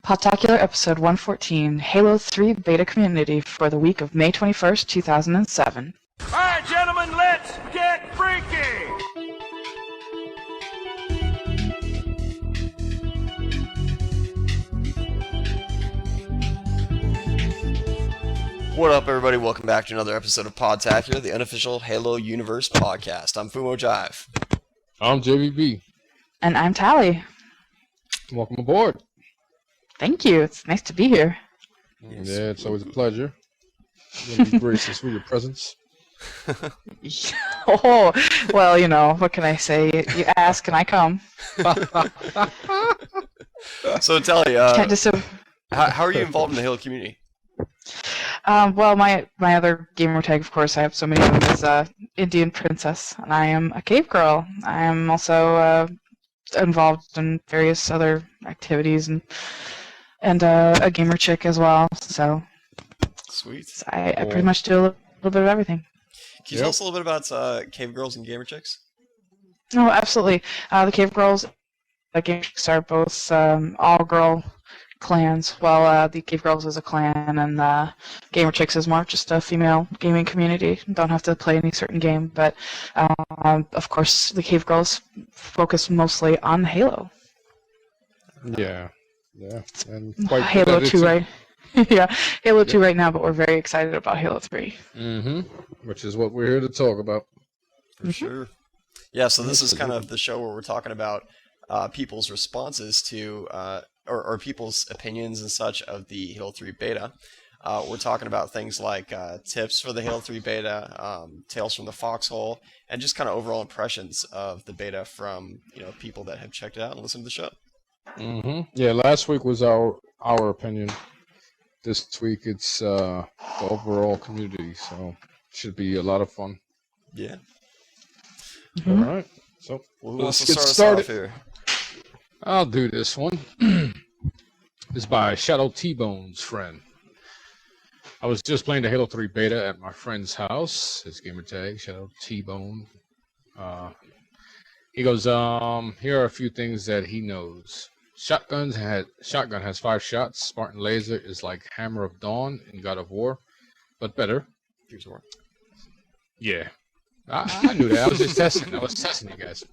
Podtacular episode 114, Halo 3 beta community for the week of May 21st, 2007. Alright, gentlemen, let's get freaky! What up, everybody? Welcome back to another episode of Podtacular, the unofficial Halo Universe podcast. I'm Fumo Jive. I'm JVB. And I'm Tally. Welcome aboard. Thank you. It's nice to be here. Yeah, it's always a pleasure. You'll be gracious with your presence. Oh, well, you know, what can I say? You ask and I come. So, Tally, Can't just... how are you involved in the Halo community? Well, my other gamer tag, of course, I have so many of them, is Indian Princess, and I am a cave girl. I am also involved in various other activities and a gamer chick as well. So Sweet. I pretty much do a little bit of everything. Can you tell us a little bit about Cave Girls and Gamer Chicks? Oh, absolutely. The Cave Girls, Gamer Chicks are both all-girl clans, while the Cave Girls is a clan, and Gamer Chicks is more just a female gaming community. Don't have to play any certain game, but of course the Cave Girls focus mostly on Halo. Yeah, and quite Halo 2, right? Yeah, Halo 2 Yep. right now, but we're very excited about Halo 3. Mm-hmm. Which is what we're here to talk about. For sure. Yeah, so this is kind of the show where we're talking about people's responses to, or people's opinions and such of the Halo 3 beta. We're talking about things like tips for the Halo 3 beta, tales from the foxhole, and just kind of overall impressions of the beta from people that have checked it out and listened to the show. Mm-hmm. Yeah, last week was our opinion. This week it's the overall community, so should be a lot of fun. Yeah. Mm-hmm. All right, so Well, let's to get start us started. off here? I'll do this one. It's by Shadow T-Bone's friend. I was just playing the Halo 3 beta at my friend's house. His gamer tag, Shadow T-Bone. He goes, here are a few things that he knows. Shotgun has 5 shots. Spartan laser is like Hammer of Dawn in God of War, but better. Gears of War. Yeah. I knew that. I was just testing. I was testing you guys.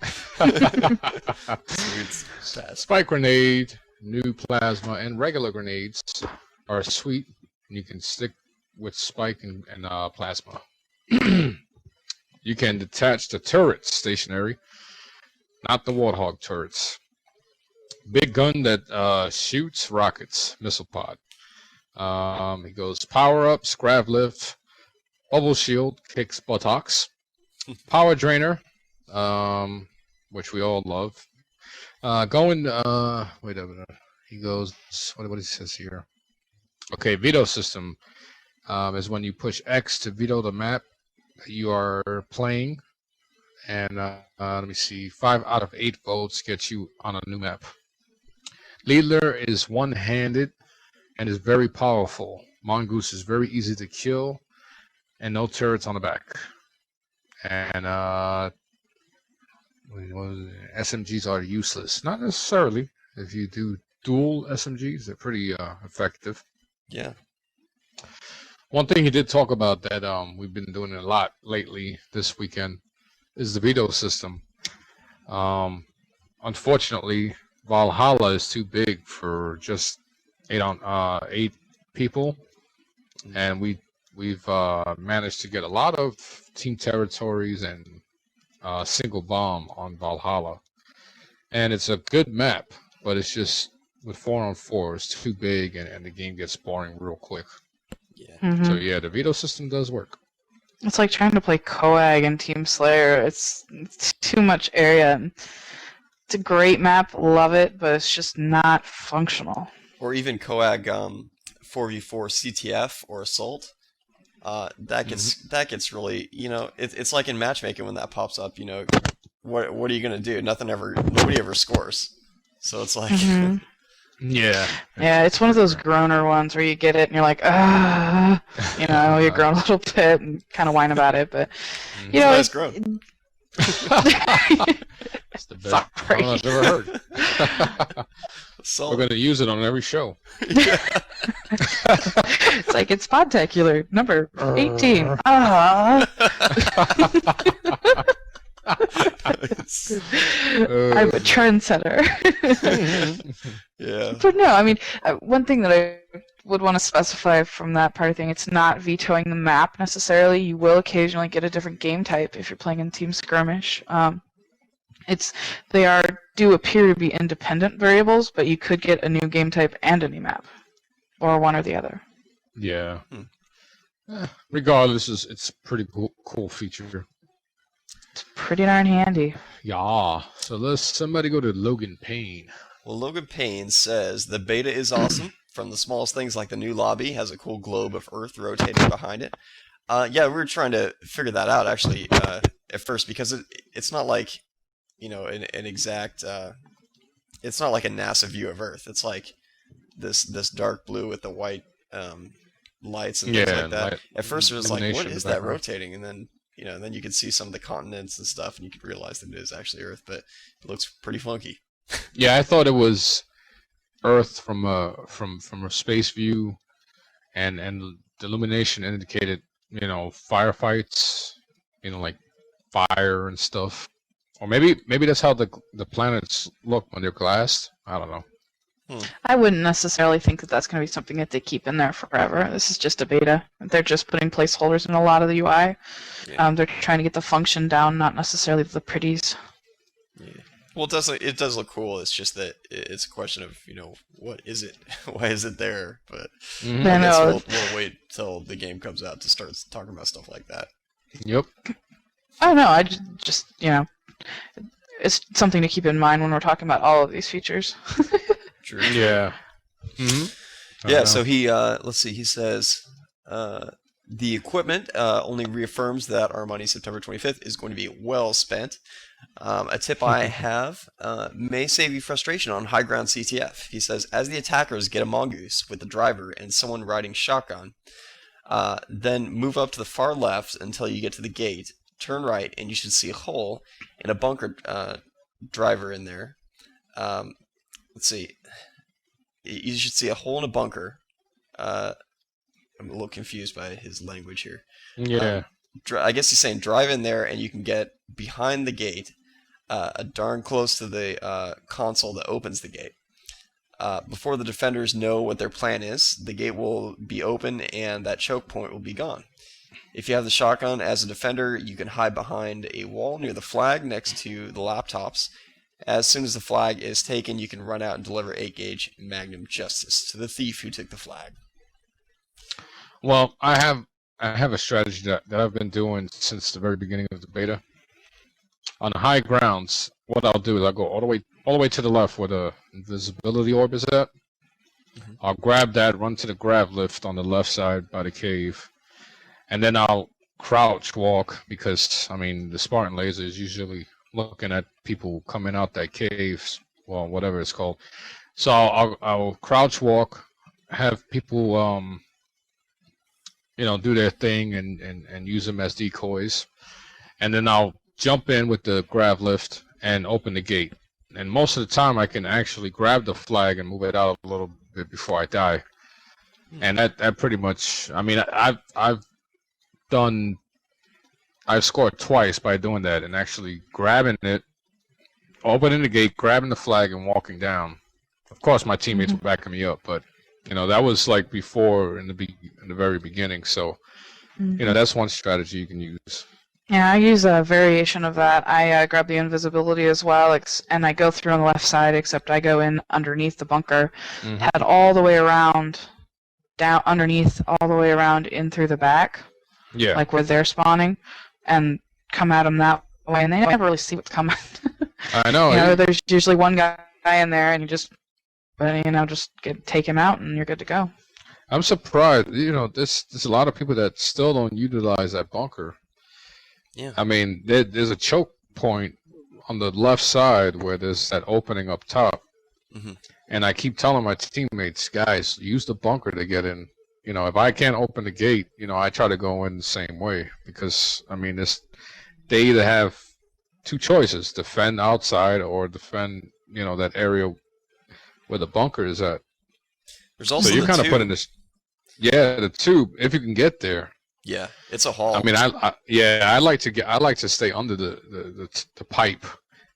Sweet. Spike grenade, new plasma, and regular grenades are sweet. And you can stick with spike and plasma. You can detach the turrets stationary, not the Warthog turrets. Big gun that shoots rockets, missile pod. He goes power ups, grav lift, bubble shield, kicks buttocks, power drainer, which we all love. Wait a minute. He goes, what he says here? Okay, veto system is when you push X to veto the map that you are playing. And let me see, 5 out of 8 votes get you on a new map. Leader is one-handed and is very powerful. Mongoose is very easy to kill and no turrets on the back. And SMGs are useless. Not necessarily. If you do dual SMGs, they're pretty effective. Yeah. One thing he did talk about that we've been doing a lot lately this weekend is the veto system. Unfortunately, Valhalla is too big for just 8 people, and we've managed to get a lot of team territories and single bomb on Valhalla, and it's a good map, but it's just with 4-on-4 it's too big, and the game gets boring real quick. Yeah. Mm-hmm. So yeah, the veto system does work. It's like trying to play Coag and Team Slayer. It's too much area. And it's a great map, love it, but it's just not functional. Or even Coag 4v4 CTF or Assault. That gets really, it's like in matchmaking when that pops up. What are you gonna do? Nobody ever scores. So it's like, Mm-hmm. Yeah. Yeah, it's one of those groaner ones where you get it and you're like, you groan a little bit and kind of whine about it, but it's a nice groan. That's the best Sorry. song I've ever heard. So We're gonna use it on every show. It's like it's Podtacular, number 18. Ah. I'm a trendsetter. yeah. But no, I mean, one thing that I would want to specify from that part of thing, it's not vetoing the map necessarily. You will occasionally get a different game type if you're playing in team skirmish. They do appear to be independent variables, but you could get a new game type and a new map, or one or the other. Yeah. Regardless, it's a pretty cool feature. It's pretty darn handy. Yeah. So let's somebody go to Logan Payne. Well, Logan Payne says the beta is awesome. From the smallest things like the new lobby has a cool globe of Earth rotating behind it. Yeah, we were trying to figure that out actually at first because it's not like an exact. It's not like a NASA view of Earth. It's like this dark blue with the white lights and things like that. At first it was like, what is that rotating? And then then you could see some of the continents and stuff, and you could realize that it is actually Earth, but it looks pretty funky. Yeah, I thought it was Earth from a space view, and the illumination indicated firefights, like fire and stuff. Or maybe that's how the planets look when they're glassed. I don't know. I wouldn't necessarily think that that's going to be something that they keep in there forever. This is just a beta. They're just putting placeholders in a lot of the UI. Yeah. They're trying to get the function down, not necessarily the pretties. Yeah. Well, it does look cool. It's just that it's a question of what is it? Why is it there? But I guess we'll wait till the game comes out to start talking about stuff like that. Yep. I don't know. I just it's something to keep in mind when we're talking about all of these features. True. Yeah. Mm-hmm. Yeah. So he let's see. He says the equipment only reaffirms that our money September 25th is going to be well spent. A tip I have may save you frustration on high ground CTF. He says, as the attackers get a mongoose with the driver and someone riding shotgun, then move up to the far left until you get to the gate, turn right, and you should see a hole in a bunker driver in there. Let's see. You should see a hole in a bunker. I'm a little confused by his language here. Yeah. I guess he's saying drive in there and you can get behind the gate, darn close to the console that opens the gate. Before the defenders know what their plan is, the gate will be open and that choke point will be gone. If you have the shotgun as a defender, you can hide behind a wall near the flag next to the laptops. As soon as the flag is taken, you can run out and deliver 8-gauge Magnum Justice to the thief who took the flag. Well, I have a strategy that I've been doing since the very beginning of the beta. On the high grounds, what I'll do is I'll go all the way to the left where the invisibility orb is at. Mm-hmm. I'll grab that, run to the grav lift on the left side by the cave, and then I'll crouch walk because the Spartan laser is usually looking at people coming out that cave, well, whatever it's called. So I'll crouch walk, have people do their thing and use them as decoys, and then I'll jump in with the grav lift and open the gate. And most of the time I can actually grab the flag and move it out a little bit before I die. And that pretty much, I've scored twice by doing that and actually grabbing it, opening the gate, grabbing the flag, and walking down. Of course, my teammates were backing me up, but that was like before in the very beginning. So, that's one strategy you can use. Yeah, I use a variation of that. I grab the invisibility as well, and I go through on the left side, except I go in underneath the bunker, head all the way around, down underneath, all the way around in through the back. Yeah. Like where they're spawning, and come at them that way, and they never really see what's coming. I know. There's usually one guy in there, and you just take him out, and you're good to go. I'm surprised. There's a lot of people that still don't utilize that bunker. Yeah. There's a choke point on the left side where there's that opening up top, and I keep telling my teammates, guys, use the bunker to get in. If I can't open the gate, I try to go in the same way because they either have two choices: defend outside or defend, that area where the bunker is at. There's also So you're the kind of tube. put in this. Yeah, the tube. If you can get there. Yeah, it's a haul. I mean, I like to stay under the pipe,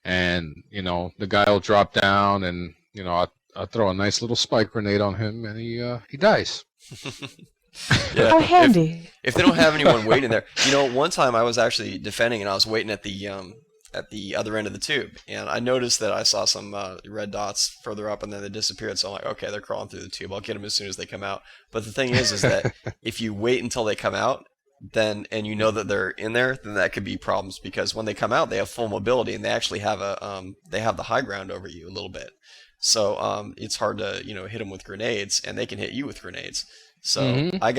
and the guy will drop down, and I throw a nice little spike grenade on him, and he dies. Yeah. How handy. If they don't have anyone waiting there, one time I was actually defending and I was waiting at the other end of the tube, and I noticed that I saw some red dots further up, and then they disappeared. So I'm like, okay, they're crawling through the tube. I'll get them as soon as they come out. But the thing is that if you wait until they come out, and you know that they're in there, then that could be problems, because when they come out, they have full mobility, and they actually have they have the high ground over you a little bit. So it's hard to hit them with grenades, and they can hit you with grenades. So I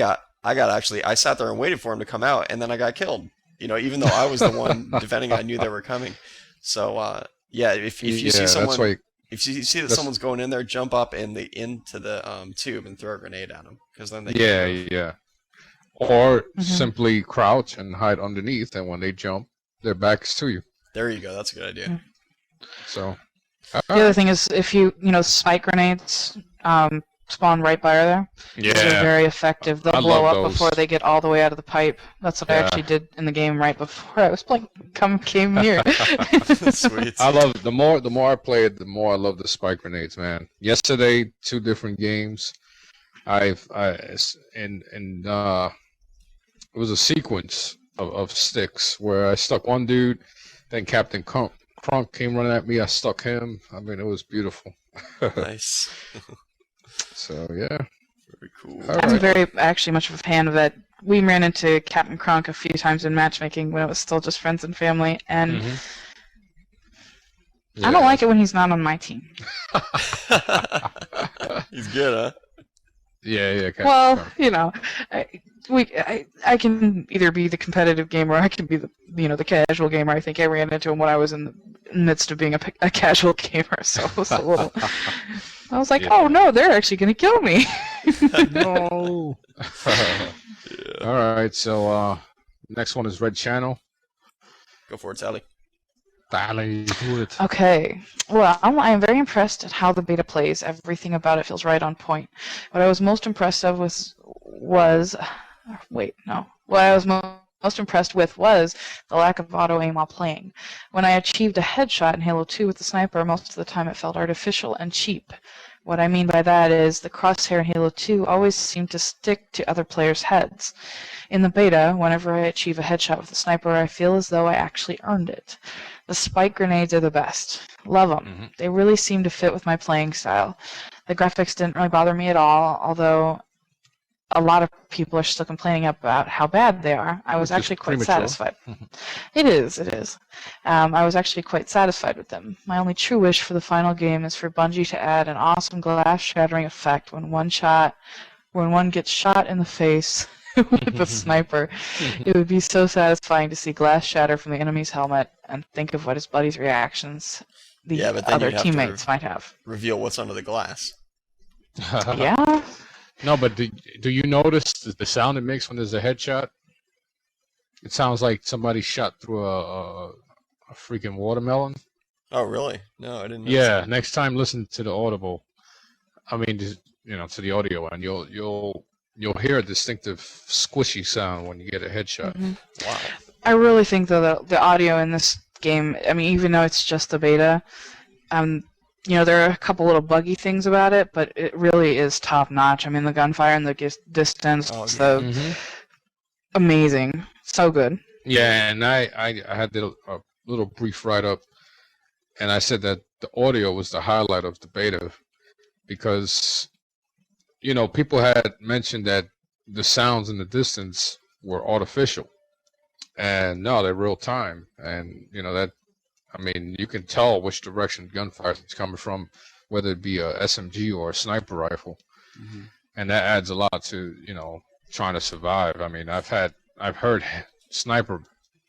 sat there and waited for him to come out, and then I got killed. Even though I was the one defending, I knew they were coming. So if you see someone, if you see that someone's going in there, jump up into the tube and throw a grenade at them, because then they yeah. Or simply crouch and hide underneath, and when they jump, their back's to you. There you go. That's a good idea. So The other thing is, if spike grenades spawn right by there. Yeah. They're very effective. They'll blow love up those. before they get all the way out of the pipe. That's what I actually did in the game right before I was playing. Came here. Sweet. I love it. The more I play it, the more I love the spike grenades, man. Yesterday, 2 different games. It was a sequence of sticks where I stuck one dude, then Captain Crunk came running at me. I stuck him. I mean, it was beautiful. Nice. So yeah. Very cool. I'm very actually much of a fan of that. We ran into Captain Crunk a few times in matchmaking when it was still just friends and family, and I don't like it when he's not on my team. He's good, huh? Yeah. Captain Well, Crunk. I can either be the competitive gamer, or I can be the casual gamer. I think I ran into him when I was in the midst of being a casual gamer, so it was a little. I was like, oh no, they're actually gonna kill me. No. All right, so next one is Red Channel. Go for it, Sally. Sally, do it. Okay. Well, I am very impressed at how the beta plays. Everything about it feels right on point. What I was most impressed of was What I was most impressed with was the lack of auto aim while playing. When I achieved a headshot in Halo 2 with the sniper, most of the time it felt artificial and cheap. What I mean by that is the crosshair in Halo 2 always seemed to stick to other players' heads. In the beta, whenever I achieve a headshot with the sniper, I feel as though I actually earned it. The spike grenades are the best. Love them. They really seem to fit with my playing style. The graphics didn't really bother me at all, although a lot of people are still complaining about how bad they are. I was actually quite satisfied. It is. I was actually quite satisfied with them. My only true wish for the final game is for Bungie to add an awesome glass-shattering effect when one gets shot in the face with the sniper. It would be so satisfying to see glass shatter from the enemy's helmet and think of what his buddy's reactions the but then other you'd have teammates to might have. reveal what's under the glass. Yeah. No, but do you notice the sound it makes when there's a headshot? It sounds like somebody shot through a freaking watermelon. Oh, really? No, I didn't know. Yeah, next time listen to the audible. I mean, to the audio, and you'll hear a distinctive squishy sound when you get a headshot. Wow. I really think though the audio in this game, I mean, even though it's just the beta, there are a couple little buggy things about it, but it really is top notch. I mean, the gunfire and the distance, amazing, so good. Yeah, and I had a little brief write up, and I said that the audio was the highlight of the beta because people had mentioned that the sounds in the distance were artificial, and no, they're real time, and that. I mean, you can tell which direction gunfire is coming from, whether it be a SMG or a sniper rifle, and that adds a lot to trying to survive. I mean, I've heard sniper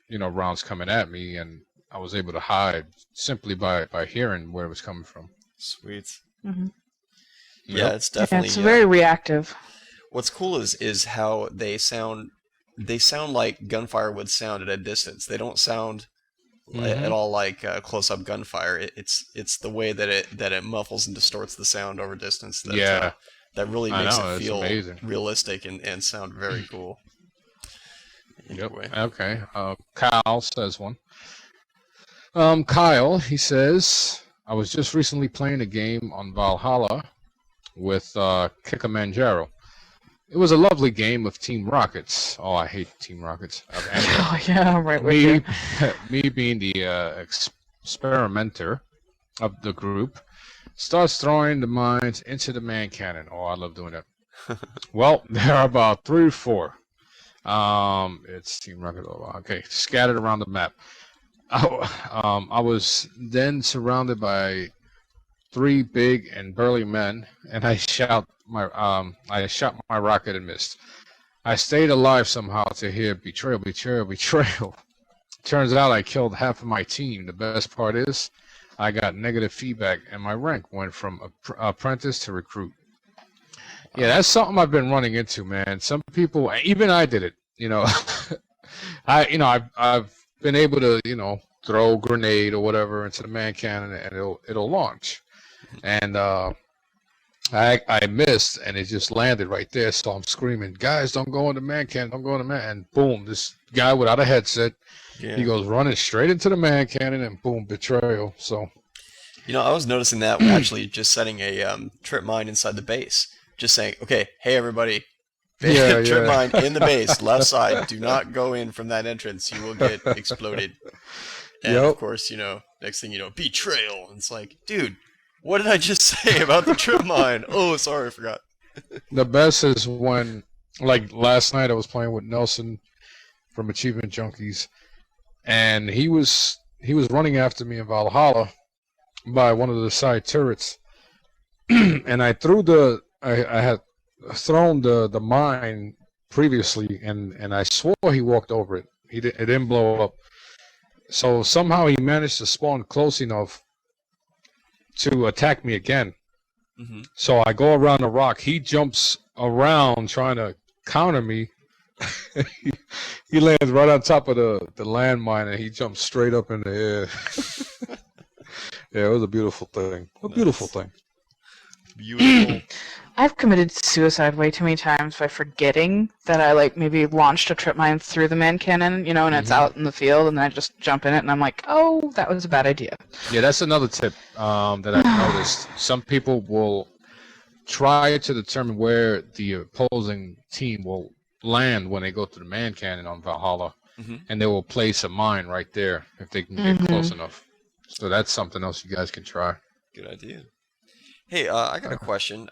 rounds coming at me, and I was able to hide simply by hearing where it was coming from. Sweet. Yep. It's definitely. It's very reactive. What's cool is how they sound. They sound like gunfire would sound at a distance. They don't sound at all like close-up gunfire. It's the way that it muffles and distorts the sound over distance that really makes it feel realistic and sound very cool. Anyway. Okay. Kyle says one. Kyle, he says, I was just recently playing a game on Valhalla with Kikamanjaro. It was a lovely game of Team Rockets. Oh, I hate Team Rockets. Oh, yeah, right with you. Me being the experimenter of the group, starts throwing the mines into the man cannon. Oh, I love doing that. Well, there are about 3 or 4. It's Team Rocket. Okay, scattered around the map. I was then surrounded by 3 big and burly men, and I shot my rocket and missed. I stayed alive somehow to hear betrayal, betrayal, betrayal. Turns out I killed half of my team. The best part is I got negative feedback, and my rank went from apprentice to recruit. Yeah, that's something I've been running into, man. Some people, even I did it. I've been able to, throw a grenade or whatever into the man cannon, and it'll launch. And I missed, and it just landed right there. So I'm screaming, guys, don't go in the man cannon, don't go in the man. And boom, this guy without a headset, he goes running straight into the man cannon, and boom, betrayal. So, I was noticing that we're actually just setting a trip mine inside the base. Just saying, okay, hey everybody, trip mine in the base, left side. Do not go in from that entrance. You will get exploded. And of course, next thing you know, betrayal. And it's like, dude, what did I just say about the trip mine? Oh, sorry, I forgot. The best is when, like last night, I was playing with Nelson from Achievement Junkies, and he was running after me in Valhalla by one of the side turrets, and I had thrown the mine previously, and I swore he walked over it. It didn't blow up. So somehow he managed to spawn close enough to attack me again. Mm-hmm. So I go around the rock. He jumps around trying to counter me. He lands right on top of the landmine, and he jumps straight up in the air. Yeah, it was a beautiful thing. Beautiful thing. Beautiful. I've committed suicide way too many times by forgetting that I maybe launched a trip mine through the man cannon, and it's out in the field, and then I just jump in it, and I'm like, oh, that was a bad idea. Yeah, that's another tip that I've noticed. Some people will try to determine where the opposing team will land when they go to the man cannon on Valhalla, and they will place a mine right there if they can get close enough. So that's something else you guys can try. Good idea. Hey, I got a question.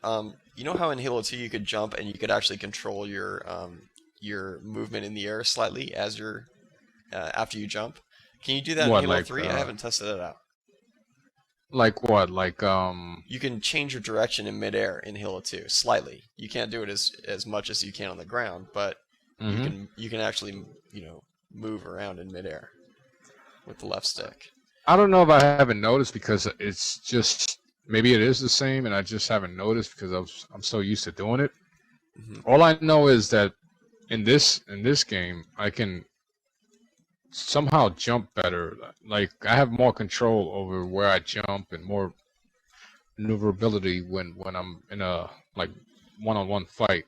You know how in Halo 2 you could jump and you could actually control your movement in the air slightly as you're after you jump? Can you do that in Halo 3? I haven't tested it out. Like what? Like you can change your direction in midair in Halo 2 slightly. You can't do it as much as you can on the ground, but you can actually move around in midair with the left stick. I don't know if I haven't noticed because it's just. Maybe it is the same, and I just haven't noticed because I'm so used to doing it. All I know is that in this game, I can somehow jump better. Like I have more control over where I jump and more maneuverability when I'm in a one-on-one fight.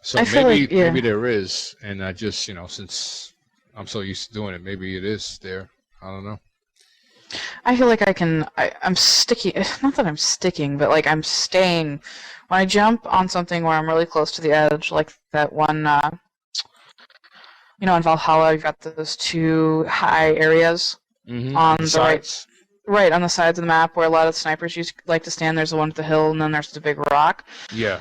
So maybe there is, and I just since I'm so used to doing it, maybe it is there. I don't know. I feel like I'm sticky. Not that I'm sticking, but I'm staying. When I jump on something where I'm really close to the edge, like that one, in Valhalla, you've got those 2 high areas on the right on the sides of the map where a lot of snipers like to stand. There's the one at the hill, and then there's the big rock. Yeah.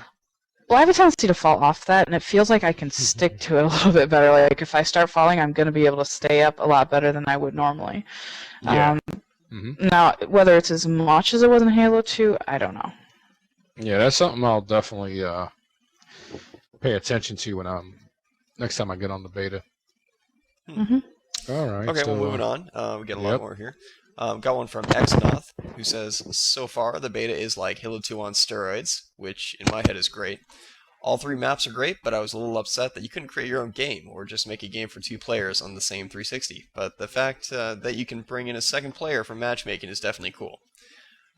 Well, I have a tendency to fall off that, and it feels like I can stick to it a little bit better. Like, if I start falling, I'm going to be able to stay up a lot better than I would normally. Yeah. Now, whether it's as much as it was in Halo 2, I don't know. Yeah, that's something I'll definitely pay attention to when next time I get on the beta. All right. Okay, well, moving on. We get a lot more here. Got one from Exnoth, who says, so far the beta is like Halo 2 on steroids, which in my head is great. All 3 maps are great, but I was a little upset that you couldn't create your own game or just make a game for 2 players on the same 360. But the fact that you can bring in a second player for matchmaking is definitely cool.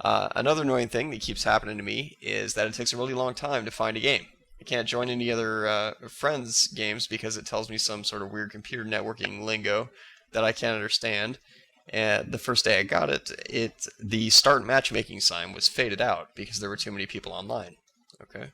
Another annoying thing that keeps happening to me is that it takes a really long time to find a game. I can't join any other friends' games because it tells me some sort of weird computer networking lingo that I can't understand. And the first day I got it, the start matchmaking sign was faded out because there were too many people online. Okay.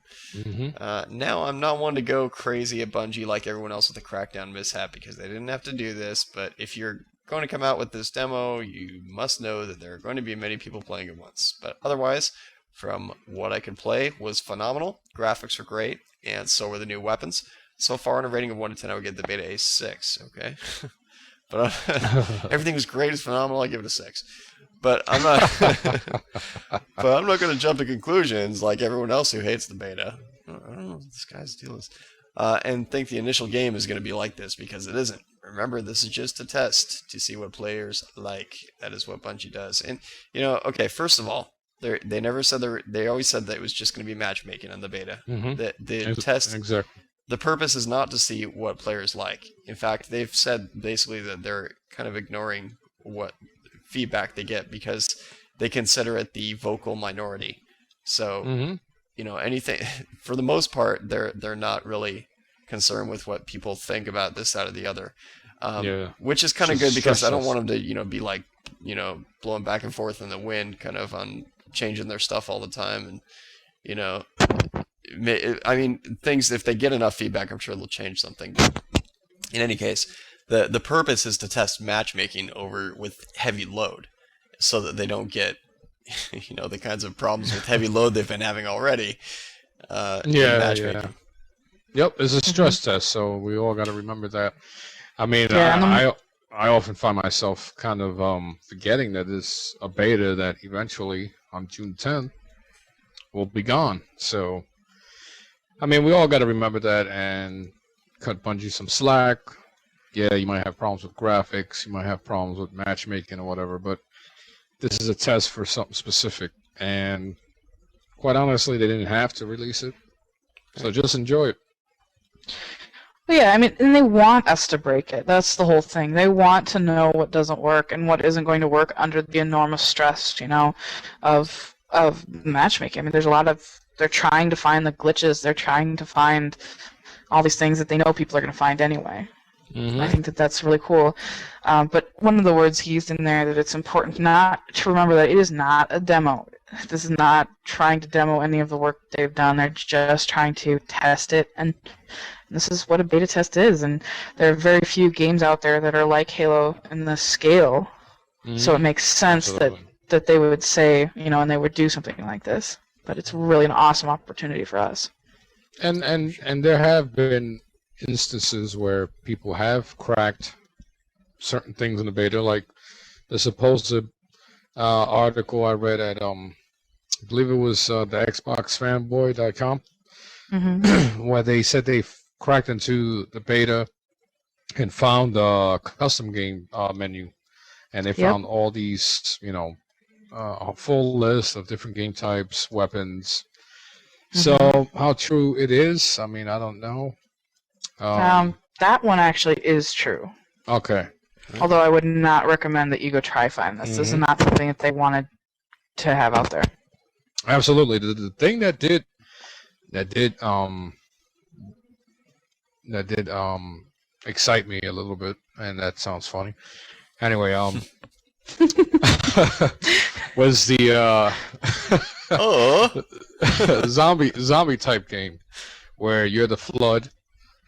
Now I'm not one to go crazy at Bungie like everyone else with the Crackdown mishap because they didn't have to do this. But if you're going to come out with this demo, you must know that there are going to be many people playing at once. But otherwise, from what I could play, was phenomenal. Graphics were great, and so were the new weapons. So far, on a rating of 1 to 10, I would give the beta a 6. Okay. But everything was great, it's phenomenal. I give it a 6. But I'm not going to jump to conclusions like everyone else who hates the beta. I don't know what this guy's deal is, and think the initial game is going to be like this because it isn't. Remember, this is just a test to see what players like. That is what Bungie does. And okay, first of all, they never said they always said that it was just going to be matchmaking on the beta. The test. Exactly. The purpose is not to see what players like. In fact, they've said basically that they're kind of ignoring what feedback they get because they consider it the vocal minority. So, anything for the most part, they're not really concerned with what people think about this, that, or the other. Which is kind of good because I don't want them to, be like, blowing back and forth in the wind, kind of on changing their stuff all the time, and I mean, things, if they get enough feedback, I'm sure they'll change something. But in any case, the purpose is to test matchmaking with heavy load so that they don't get, the kinds of problems with heavy load they've been having already. Yeah. Yep, it's a stress test, so we all got to remember that. I mean, I often find myself kind of forgetting that it's a beta that eventually, on June 10th, will be gone. So, I mean, we all got to remember that and cut Bungie some slack. Yeah, you might have problems with graphics, you might have problems with matchmaking or whatever, but this is a test for something specific. And quite honestly, they didn't have to release it. So just enjoy it. Well, yeah, I mean, and they want us to break it. That's the whole thing. They want to know what doesn't work and what isn't going to work under the enormous stress, of matchmaking. I mean, there's a lot of... They're trying to find the glitches. They're trying to find all these things that they know people are going to find anyway. I think that's really cool. But one of the words he used in there that it's important not to remember that it is not a demo. This is not trying to demo any of the work they've done. They're just trying to test it, and this is what a beta test is. And there are very few games out there that are like Halo in the scale, so it makes sense that they would say, and they would do something like this. But it's really an awesome opportunity for us. And there have been instances where people have cracked certain things in the beta, like the supposed article I read at I believe it was the XboxFanboy.com, where they said they cracked into the beta and found the custom game menu, and they found all these, a full list of different game types, weapons. So how true it is, I mean, I don't know. That one actually is true. Okay. Although I would not recommend that you go try find this. This is not something that they wanted to have out there. Absolutely. The thing that did excite me a little bit, and that sounds funny. Anyway, was the zombie type game where you're the Flood.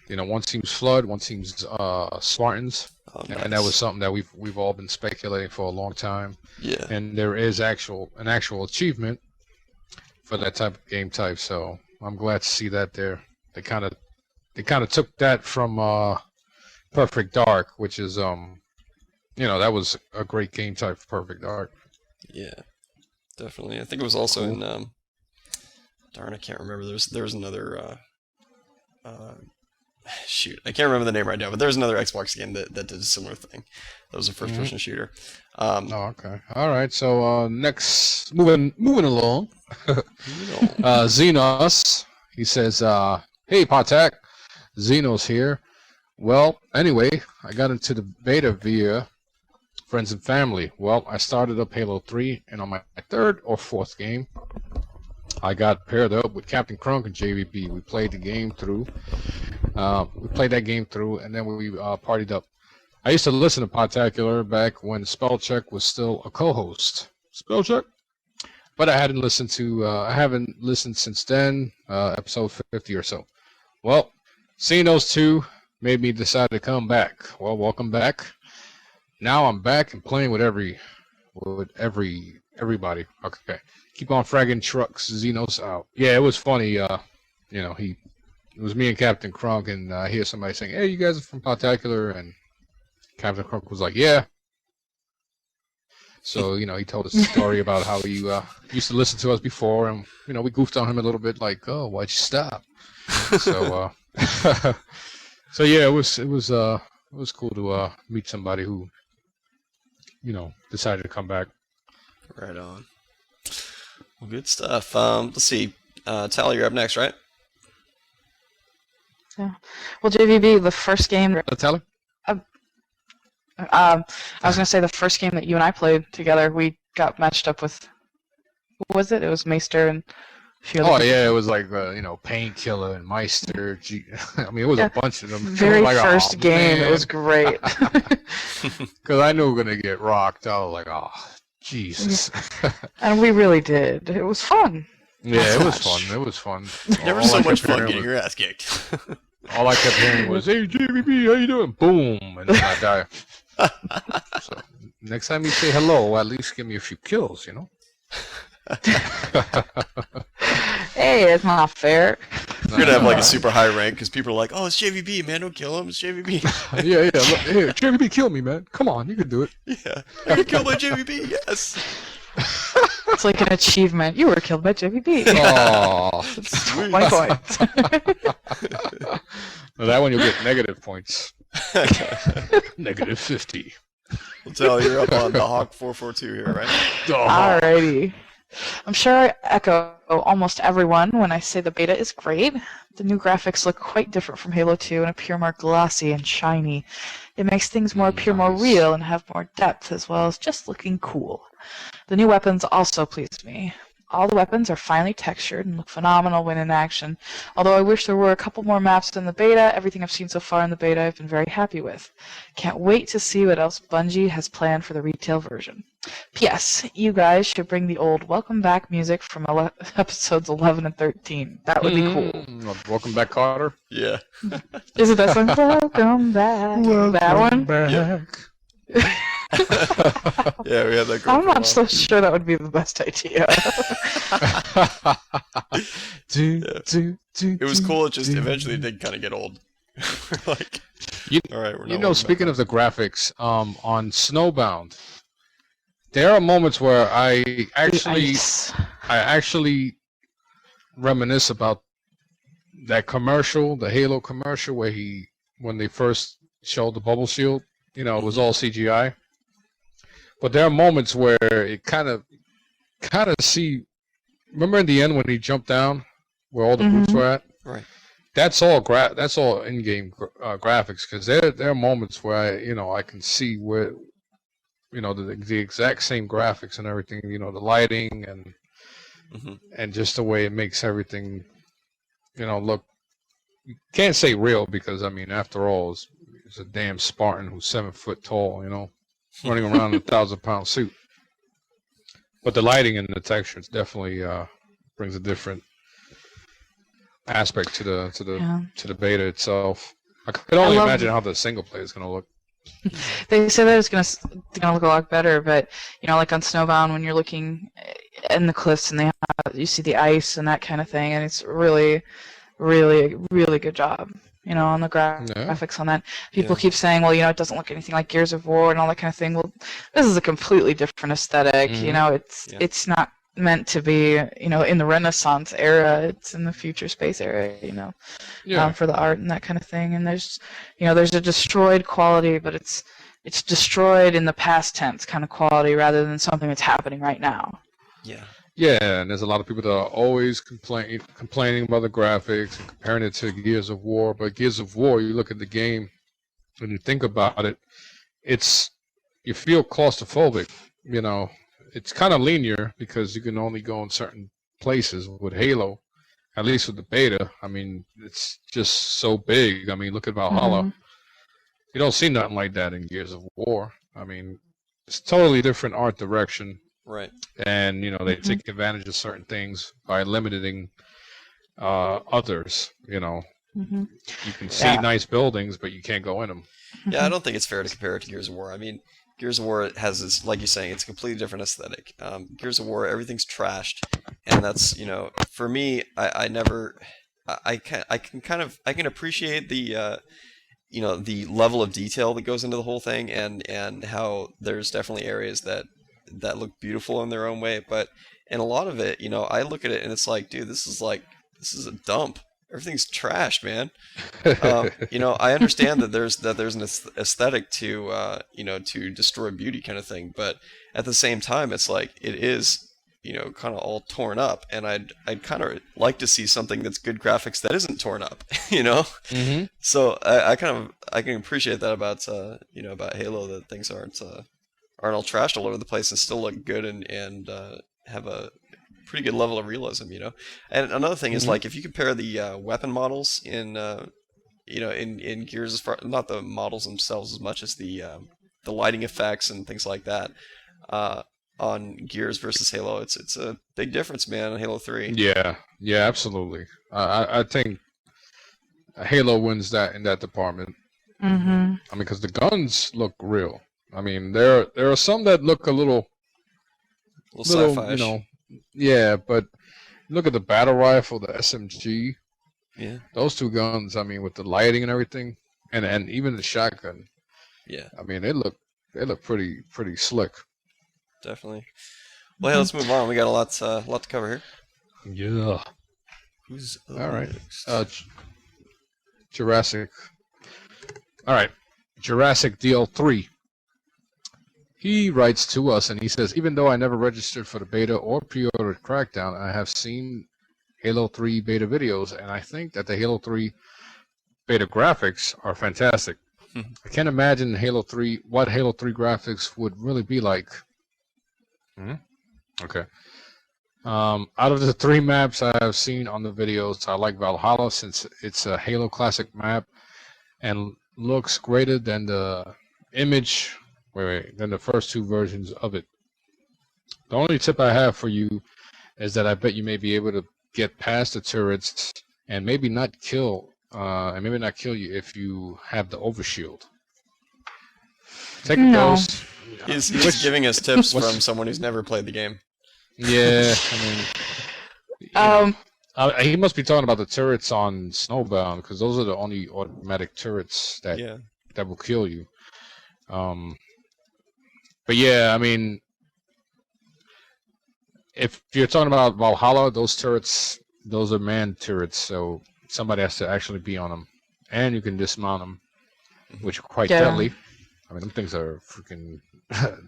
One team's Flood, one team's Spartans. Oh, nice. And that was something that we've all been speculating for a long time. Yeah. And there is an actual achievement for that type of game type. So I'm glad to see that there. They kind of took that from Perfect Dark, which is that was a great game type for Perfect Dark. Yeah, definitely. I think it was also in darn, I can't remember. There was another shoot, I can't remember the name right now, but there's another Xbox game that did a similar thing. That was a first-person shooter. Okay. All right. So next, moving along. Xenos, he says, Hey, Podtac. Xenos here. Well, anyway, I got into the beta via friends and family. Well, I started up Halo 3, and on my third or fourth game, I got paired up with Captain Crunk and JVB. We played the game through. And then we partied up. I used to listen to Podtacular back when Spellcheck was still a co-host. Spellcheck? But I haven't listened since then, episode 50 or so. Well, seeing those two made me decide to come back. Well, welcome back. Now I'm back and playing with everybody. Okay. Keep on fragging trucks, Xenos out. Yeah, it was funny. It was me and Captain Crunk, and I hear somebody saying, "Hey, you guys are from Podtacular," and Captain Crunk was like, "Yeah." So, he told us a story about how he used to listen to us before, and, we goofed on him a little bit, like, "Oh, why'd you stop?" So, so yeah, it was cool to meet somebody who, decided to come back. Right on. Well, good stuff. Let's see. Tally, you're up next, right? Yeah. Well, JVB, the first game. Tally? I was gonna say the first game that you and I played together, we got matched up with. What was it? It was Meister and. Oh yeah, it was like Painkiller and Meister. I mean, it was a bunch of them. Very like, first game, man. It was great. Because I knew we were gonna get rocked. I was like, oh, Jesus. And we really did. It was fun. Yeah, it was fun. It was fun. Never so much fun getting your ass kicked. All I kept hearing was, "Hey, JVB, how you doing?" Boom, and then I die. So next time you say hello, at least give me a few kills, Hey, it's not fair. You're gonna have like a super high rank because people are like, "Oh, it's JVB, man! Don't kill him. It's JVB." Yeah. Look, hey, JVB, kill me, man! Come on, you can do it. Yeah, I got killed by JVB. Yes. It's like an achievement. You were killed by JVB. Oh, Sweet. My point. Well, that one you'll get negative points. Negative 50. Well, Tally, you're up on the Hawk 442 here, right? Alrighty. I'm sure I echo almost everyone when I say the beta is great. The new graphics look quite different from Halo 2 and appear more glossy and shiny. It makes things appear more real and have more depth, as well as just looking cool. The new weapons also please me. All the weapons are finely textured and look phenomenal when in action. Although I wish there were a couple more maps in the beta, everything I've seen so far in the beta I've been very happy with. Can't wait to see what else Bungie has planned for the retail version. P.S. You guys should bring the old Welcome Back music from episodes 11 and 13. That would be cool. Welcome back, Carter. Yeah. Is it that song? Welcome back. That one? Back. Yeah. Yeah, we had that. I'm not so sure that would be the best idea. It was cool. It just eventually did kind of get old. We're like, all right, we're not. Speaking of the graphics, on Snowbound, there are moments where I actually reminisce about that commercial, the Halo commercial, when they first showed the bubble shield. It was all CGI. But there are moments where it kind of see. Remember in the end when he jumped down, where all the boots were at? Right. That's all in-game graphics, because there are moments where I can see where the exact same graphics and everything. The lighting and just the way it makes everything look. You can't say real because after all, it's a damn Spartan who's 7 foot tall, running around in a 1,000-pound suit. But the lighting and the textures definitely brings a different aspect to the beta itself. I could only imagine how the single player is going to look. They say that it's gonna look a lot better, but like on Snowbound, when you're looking in the cliffs and you see the ice and that kind of thing, and it's really, really, really good job. On the graphics on that. People keep saying, well, it doesn't look anything like Gears of War and all that kind of thing. Well, this is a completely different aesthetic. It's not meant to be, in the Renaissance era. It's in the future space era, for the art and that kind of thing. And there's a destroyed quality, but it's destroyed in the past tense kind of quality rather than something that's happening right now. Yeah. Yeah, and there's a lot of people that are always complaining about the graphics and comparing it to Gears of War. But Gears of War, you look at the game and you think about it, you feel claustrophobic. You know, it's kind of linear because you can only go in certain places. With Halo, at least with the beta, I mean, it's just so big. I mean, look at Valhalla. Mhm. You don't see nothing like that in Gears of War. I mean, it's totally different art direction. Right. And they take advantage of certain things by limiting others. Mhm. You can see Yeah. nice buildings, but you can't go in them. Yeah, I don't think it's fair to compare it to Gears of War. I mean, Gears of War has this, like you're saying, it's a completely different aesthetic. Gears of War, everything's trashed, and that's for me, I never, I can appreciate the the level of detail that goes into the whole thing, and how there's definitely areas that look beautiful in their own way, but in a lot of it, I look at it and it's like, dude, this is a dump. Everything's trashed, man. I understand that there's an aesthetic to to destroy beauty kind of thing, but at the same time, it's like it is kind of all torn up, and I'd kind of like to see something that's good graphics that isn't torn up, Mm-hmm. So I can appreciate that about about Halo, that things aren't all trashed all over the place and still look good and have a pretty good level of realism, And another thing is, like, if you compare the weapon models in in Gears, as far, not the models themselves as much as the lighting effects and things like that, on Gears versus Halo, it's a big difference, man. On Halo 3. Yeah, absolutely. I think Halo wins that in that department. Mhm. I mean, because the guns look real. I mean, there are some that look a little sci-fi. Yeah, but look at the battle rifle, the SMG. Yeah. Those two guns, I mean, with the lighting and everything, and even the shotgun. Yeah. I mean, they look pretty slick. Definitely. Well, hey, let's move on. We got a lot to cover here. Yeah. Who's all right? next? Jurassic. All right, Jurassic DL3. He writes to us and he says, even though I never registered for the beta or pre-ordered Crackdown, I have seen Halo 3 beta videos, and I think that the Halo 3 beta graphics are fantastic. I can't imagine what Halo 3 graphics would really be like. Okay. Out of the 3 maps I have seen on the videos, I like Valhalla since it's a Halo classic map and looks greater than the image. Than the first 2 versions of it. The only tip I have for you is that I bet you may be able to get past the turrets and maybe not kill you if you have the overshield. Take those. He's giving us tips from someone who's never played the game. Yeah, I mean, he must be talking about the turrets on Snowbound, because those are the only automatic turrets that will kill you. But yeah, I mean, if you're talking about Valhalla, those turrets, those are manned turrets, so somebody has to actually be on them, and you can dismount them, which are quite deadly. I mean, them things are freaking.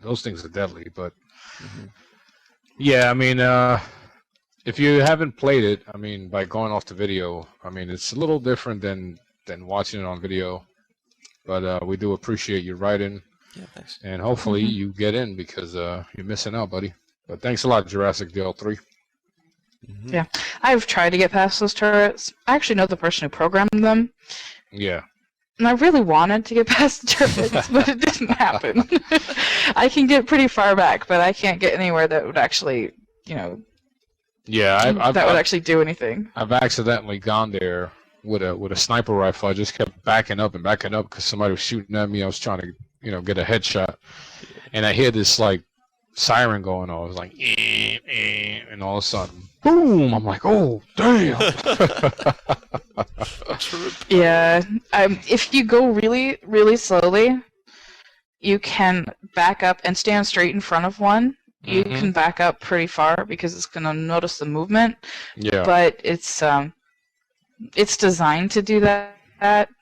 Those things are deadly, but yeah, I mean, if you haven't played it, I mean, by going off the video, I mean, it's a little different than watching it on video, but we do appreciate you writing. Yeah, thanks. And hopefully you get in, because you're missing out, buddy. But thanks a lot, Jurassic DL3. Yeah, I've tried to get past those turrets. I actually know the person who programmed them. Yeah. And I really wanted to get past the turrets, but it didn't happen. I can get pretty far back, but I can't get anywhere that would actually, Yeah, would actually do anything. I've accidentally gone there with a sniper rifle. I just kept backing up because somebody was shooting at me. I was trying to get a headshot, and I hear this like siren going on. It was like, and all of a sudden, boom! I'm like, oh, damn! Yeah, if you go really, really slowly, you can back up and stand straight in front of one. You can back up pretty far because it's gonna notice the movement. Yeah. But it's designed to do that.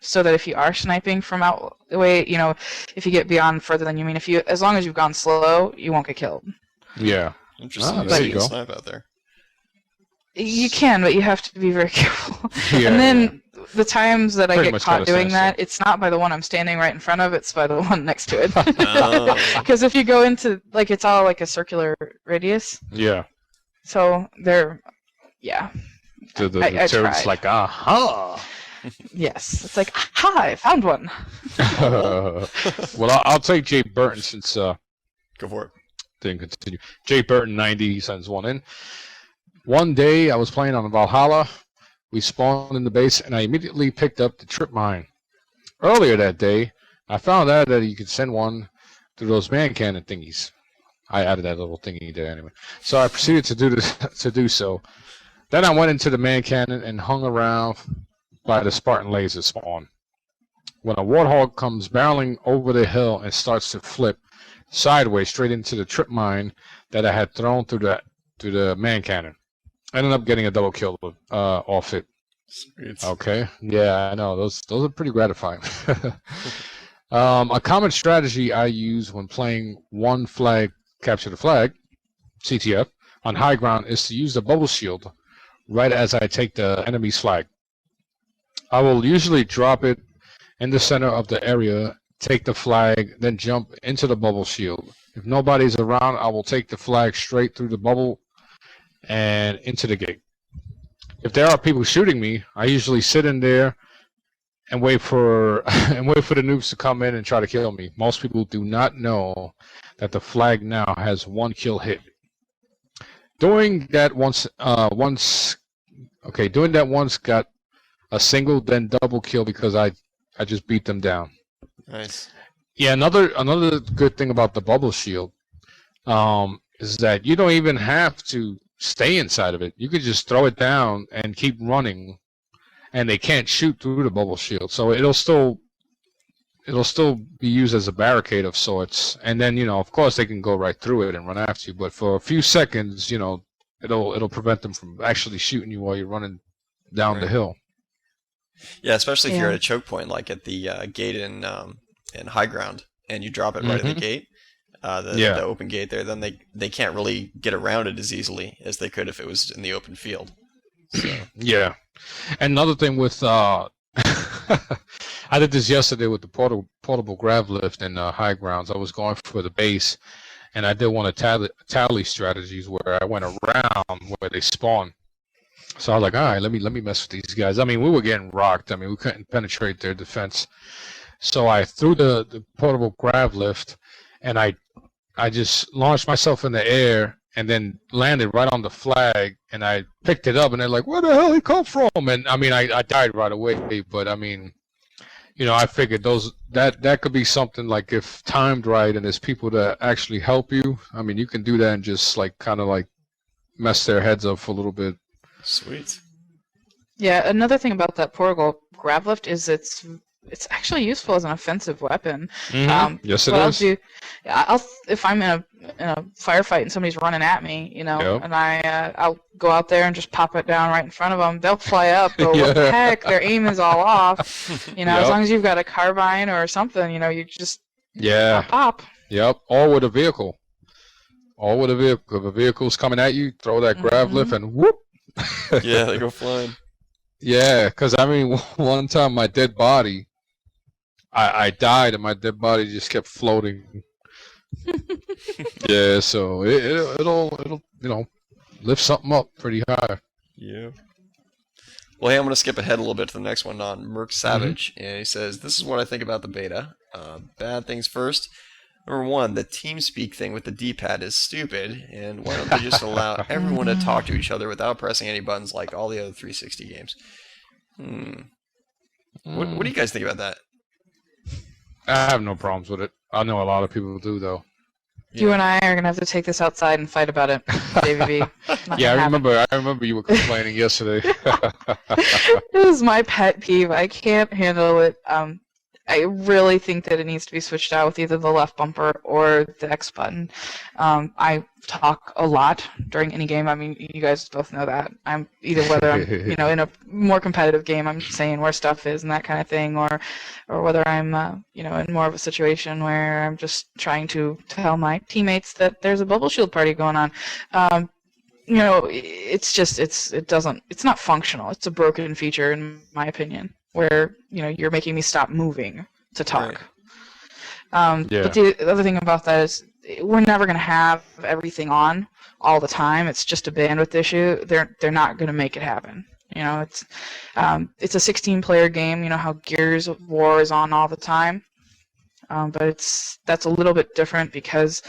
So that if you are sniping from out the way, if you get beyond further than you mean, as long as you've gone slow, you won't get killed. Yeah. Interesting. there You you can go. snipe out there. You can, but you have to be very careful. Yeah, And then the times that I Pretty get much caught gotta doing stand that, it's not by the one I'm standing right in front of, it's by the one next to it. Oh. Because if you go into, like, it's all like a circular radius. Yeah. So they're, yeah. The I turret's tried. like, aha. Yes. It's like, aha, I found one. Well, I'll take Jay Burton since Go for it. didn't continue. Jay Burton 90 sends one in. One day I was playing on Valhalla. We spawned in the base, and I immediately picked up the trip mine. Earlier that day, I found out that you could send one through those man cannon thingies. I added that little thingy there anyway. So I proceeded to do so. Then I went into the man cannon and hung around by the Spartan laser spawn. When a warthog comes barreling over the hill and starts to flip sideways straight into the trip mine that I had thrown through the man cannon. I ended up getting a double kill off it. Sweet. Okay. Yeah, I know. Those are pretty gratifying. A common strategy I use when playing one flag capture the flag, CTF, on high ground is to use the bubble shield right as I take the enemy's flag. I will usually drop it in the center of the area, take the flag, then jump into the bubble shield. If nobody's around, I will take the flag straight through the bubble and into the gate. If there are people shooting me, I usually sit in there and wait for the noobs to come in and try to kill me. Most people do not know that the flag now has one kill hit. Doing that once got a single then double kill because I just beat them down. Nice. Yeah, another good thing about the bubble shield is that you don't even have to stay inside of it. You could just throw it down and keep running, and they can't shoot through the bubble shield. So it'll still be used as a barricade of sorts. And then, of course, they can go right through it and run after you. But for a few seconds, it'll prevent them from actually shooting you while you're running down the hill. Yeah, especially if you're Yeah. at a choke point, like at the gate in high ground, and you drop it right at the gate, the open gate there, then they can't really get around it as easily as they could if it was in the open field. So. Yeah. And another thing with I did this yesterday with the portable grav lift in high grounds. I was going for the base, and I did one of tally strategies where I went around where they spawn. So I was like, all right, let me mess with these guys. I mean, we were getting rocked. I mean, we couldn't penetrate their defense. So I threw the portable grav lift, and I just launched myself in the air and then landed right on the flag, and I picked it up, and they're like, where the hell he come from? And I mean, I died right away, but I mean, I figured that could be something like if timed right and there's people that actually help you, I mean, you can do that and just kind of mess their heads up for a little bit. Sweet. Yeah, another thing about that portable grab lift is it's actually useful as an offensive weapon. Yes, it what is. I'll do, if I'm in a firefight and somebody's running at me, Yep. and I'll go out there and just pop it down right in front of them. They'll fly up, but what the heck? Their aim is all off. As long as you've got a carbine or something, you just pop. Yep. Or with a vehicle. If a vehicle's coming at you, throw that grav lift and whoop. Yeah, they go flying. Yeah, because I mean, one time my dead body, I died and my dead body just kept floating. Yeah, so it'll lift something up pretty high. Yeah. Well, hey, I'm going to skip ahead a little bit to the next one on Merc Savage. And he says, this is what I think about the beta. Bad things first. Number one, the TeamSpeak thing with the D-pad is stupid, and why don't they just allow everyone to talk to each other without pressing any buttons like all the other 360 games? What do you guys think about that? I have no problems with it. I know a lot of people do, though. You and I are gonna have to take this outside and fight about it, JVB. Yeah, I remember you were complaining yesterday. This is my pet peeve. I can't handle it. I really think that it needs to be switched out with either the left bumper or the X button. I talk a lot during any game. I mean, you guys both know that. I'm either whether I'm in a more competitive game, I'm saying where stuff is and that kind of thing, or whether I'm in more of a situation where I'm just trying to tell my teammates that there's a bubble shield party going on. It's not functional. It's a broken feature in my opinion, where you're making me stop moving to talk. Right. But the other thing about that is we're never going to have everything on all the time. It's just a bandwidth issue. They're not going to make it happen. It's a 16-player game. You know how Gears of War is on all the time, but that's a little bit different because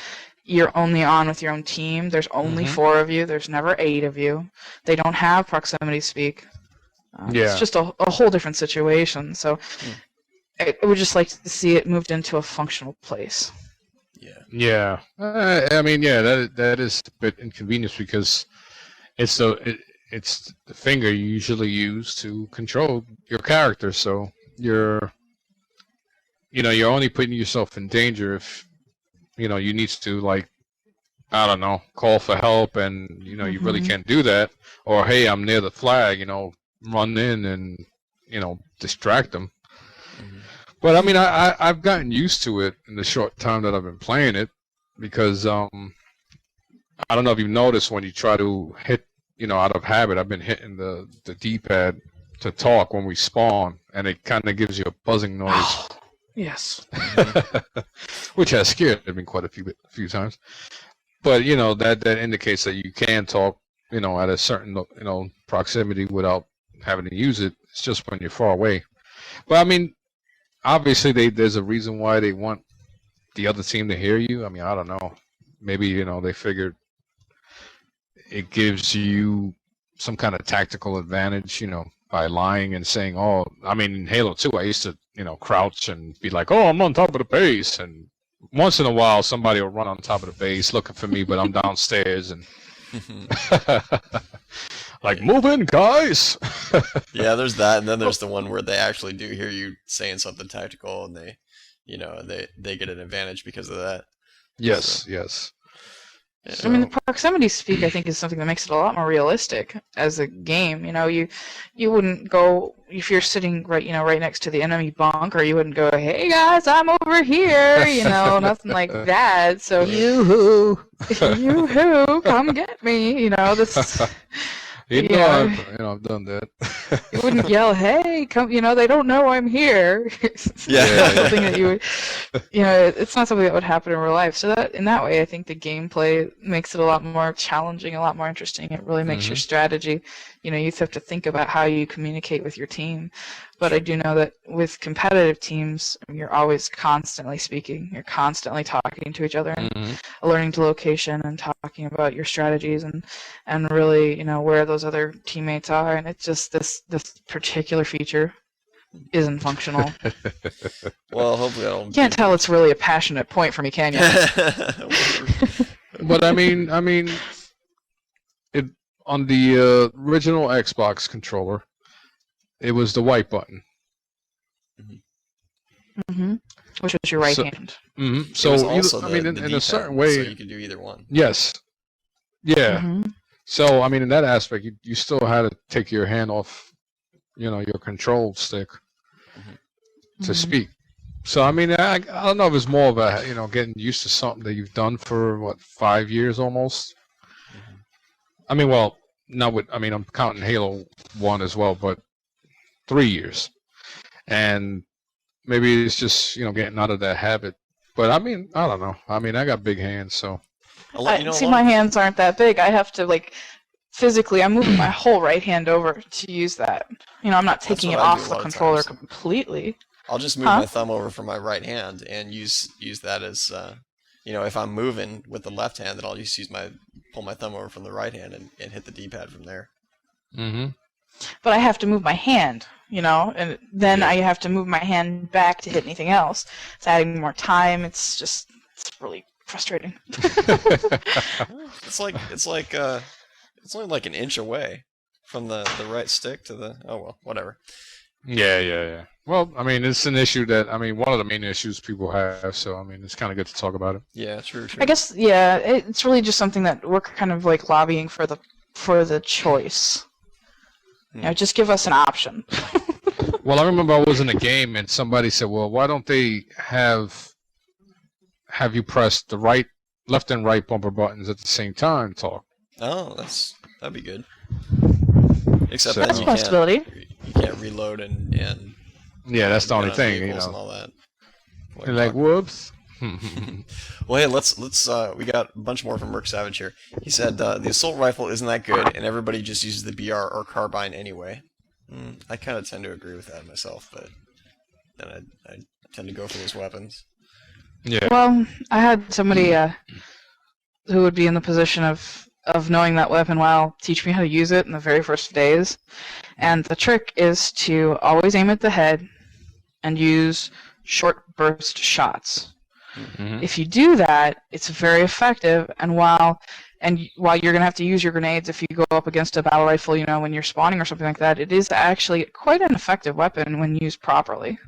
you're only on with your own team. There's only 4 of you. There's never 8 of you. They don't have proximity speak. It's just a whole different situation. So I would just like to see it moved into a functional place. Yeah. That is a bit inconvenient because it's the finger you usually use to control your character. So you're only putting yourself in danger if you need to, like, I don't know, call for help, and you really can't do that. Or hey, I'm near the flag, run in and distract them. But I mean, I've gotten used to it in the short time that I've been playing it, because I don't know if you've noticed when you try to hit, out of habit, I've been hitting the D-pad to talk when we spawn, and it kind of gives you a buzzing noise. Yes. Which has scared me quite a few times. But that indicates that you can talk, at a certain proximity without having to use it. It's just when you're far away. But I mean, obviously there's a reason why they want the other team to hear you. I mean, I don't know. Maybe they figured it gives you some kind of tactical advantage, by lying and saying, oh, I mean, in Halo 2, I used to, crouch and be like, oh, I'm on top of the base. And once in a while, somebody will run on top of the base looking for me, but I'm downstairs and like, move in, guys. Yeah, there's that. And then there's the one where they actually do hear you saying something tactical, and they get an advantage because of that. Yes, so. Yes. I mean, the proximity speak, I think, is something that makes it a lot more realistic as a game. You wouldn't go, if you're sitting right next to the enemy bunker, you wouldn't go, hey guys, I'm over here, nothing like that. So yoo-hoo, come get me, this. I've done that. You wouldn't yell, hey, come, they don't know I'm here. Yeah. Something that you would, it's not something that would happen in real life. So that, in that way, I think the gameplay makes it a lot more challenging, a lot more interesting. It really makes your strategy, you have to think about how you communicate with your team. But I do know that with competitive teams, you're always constantly speaking. You're constantly talking to each other and alerting to location and talking about your strategies and really, where those other teammates are. And it's just this particular feature isn't functional. Well, hopefully I don't. You can't tell it's really a passionate point for me, can you? But I mean, it on the original Xbox controller, it was the white button. Which was your right hand. So also in a certain way, so you can do either one. Yes. Yeah. So I mean, in that aspect, you still had to take your hand off, your control stick to speak. So I mean, I don't know if it's more of a getting used to something that you've done for 5 years almost. I mean, well, I'm counting Halo 1 as well, but 3 years, and maybe it's just getting out of that habit. But I mean, I don't know. I mean, I got big hands, so. My hands aren't that big. I have to physically. I'm moving my whole right hand over to use that. I'm not taking it off the controller completely. I'll just move my thumb over from my right hand and use that as if I'm moving with the left hand, then I'll just pull my thumb over from the right hand and hit the D-pad from there. But I have to move my hand, and then I have to move my hand back to hit anything else. It's adding more time. It's really frustrating. It's only like an inch away from the right stick to the, oh well, whatever. Yeah. Well, I mean, it's an issue that one of the main issues people have. So I mean, it's kind of good to talk about it. Yeah, true. I guess it's really just something that we're kind of like lobbying for the choice. Just give us an option. Well, I remember I was in a game and somebody said, "Well, why don't they have you press the left and right bumper buttons at the same time?" Talk. Oh, that'd be good. Except So- then That's a possibility. you can't reload and Yeah, that's the only get on thing, vehicles and all that. And like, whoops. Well, hey, let's we got a bunch more from Merc Savage here. He said the assault rifle isn't that good, and everybody just uses the BR or carbine anyway. I kind of tend to agree with that myself, but then I tend to go for those weapons. Yeah. Well, I had somebody who would be in the position of knowing that weapon well teach me how to use it in the very first days. And the trick is to always aim at the head and use short burst shots. Mm-hmm. If you do that, it's very effective. And while you're going to have to use your grenades if you go up against a battle rifle, when you're spawning or something like that, it is actually quite an effective weapon when used properly.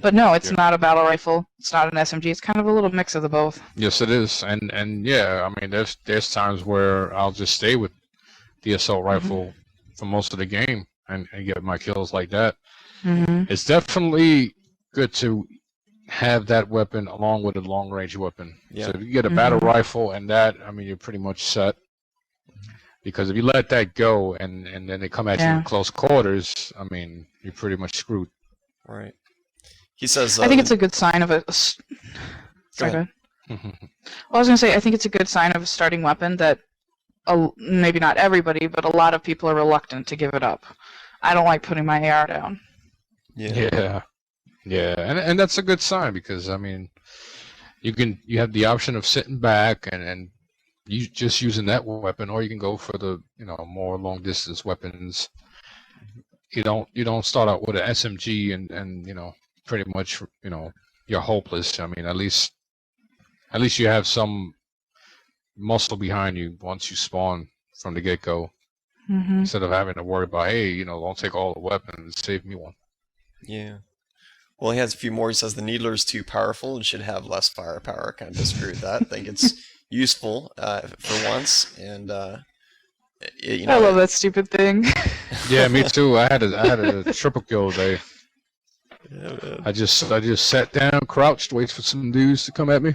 But no, it's not a battle rifle. It's not an SMG. It's kind of a little mix of the both. Yes, it is. And yeah, I mean, there's times where I'll just stay with the assault rifle for most of the game and get my kills like that. Mm-hmm. It's definitely good to have that weapon along with a long range weapon. Yeah. So if you get a battle rifle and that, I mean, you're pretty much set. Because if you let that go and then they come at you in close quarters, I mean, you're pretty much screwed. Right. He says. I think it's a good sign of a. Sorry, go ahead. Well, I was going to say, I think it's a good sign of a starting weapon that maybe not everybody, but a lot of people are reluctant to give it up. I don't like putting my AR down. Yeah, and that's a good sign because I mean, you have the option of sitting back and you just using that weapon, or you can go for the more long distance weapons. You don't start out with an SMG and pretty much you're hopeless. I mean, at least you have some muscle behind you once you spawn from the get go, instead of having to worry about don't take all the weapons, save me one. Yeah. Well, he has a few more. He says the Needler is too powerful and should have less firepower. Kind of disagree with that. I think it's useful for once, and I love that stupid thing. Yeah, me too. I had a triple kill today. Yeah, I just sat down, crouched, waited for some dudes to come at me.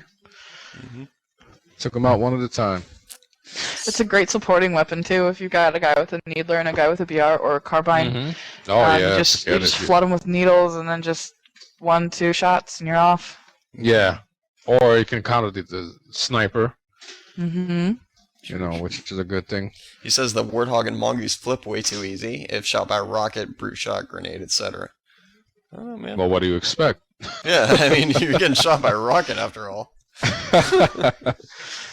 Took them out one at a time. It's a great supporting weapon too. If you've got a guy with a needler and a guy with a BR or a carbine, you just flood them with needles and then just 1-2 shots and you're off. Yeah, or you can counter the sniper. Mm-hmm. Which is a good thing. He says the Warthog and Mongoose flip way too easy if shot by rocket, brute shot, grenade, etc. Oh man. Well, what do you expect? Yeah, I mean you're getting shot by a rocket after all.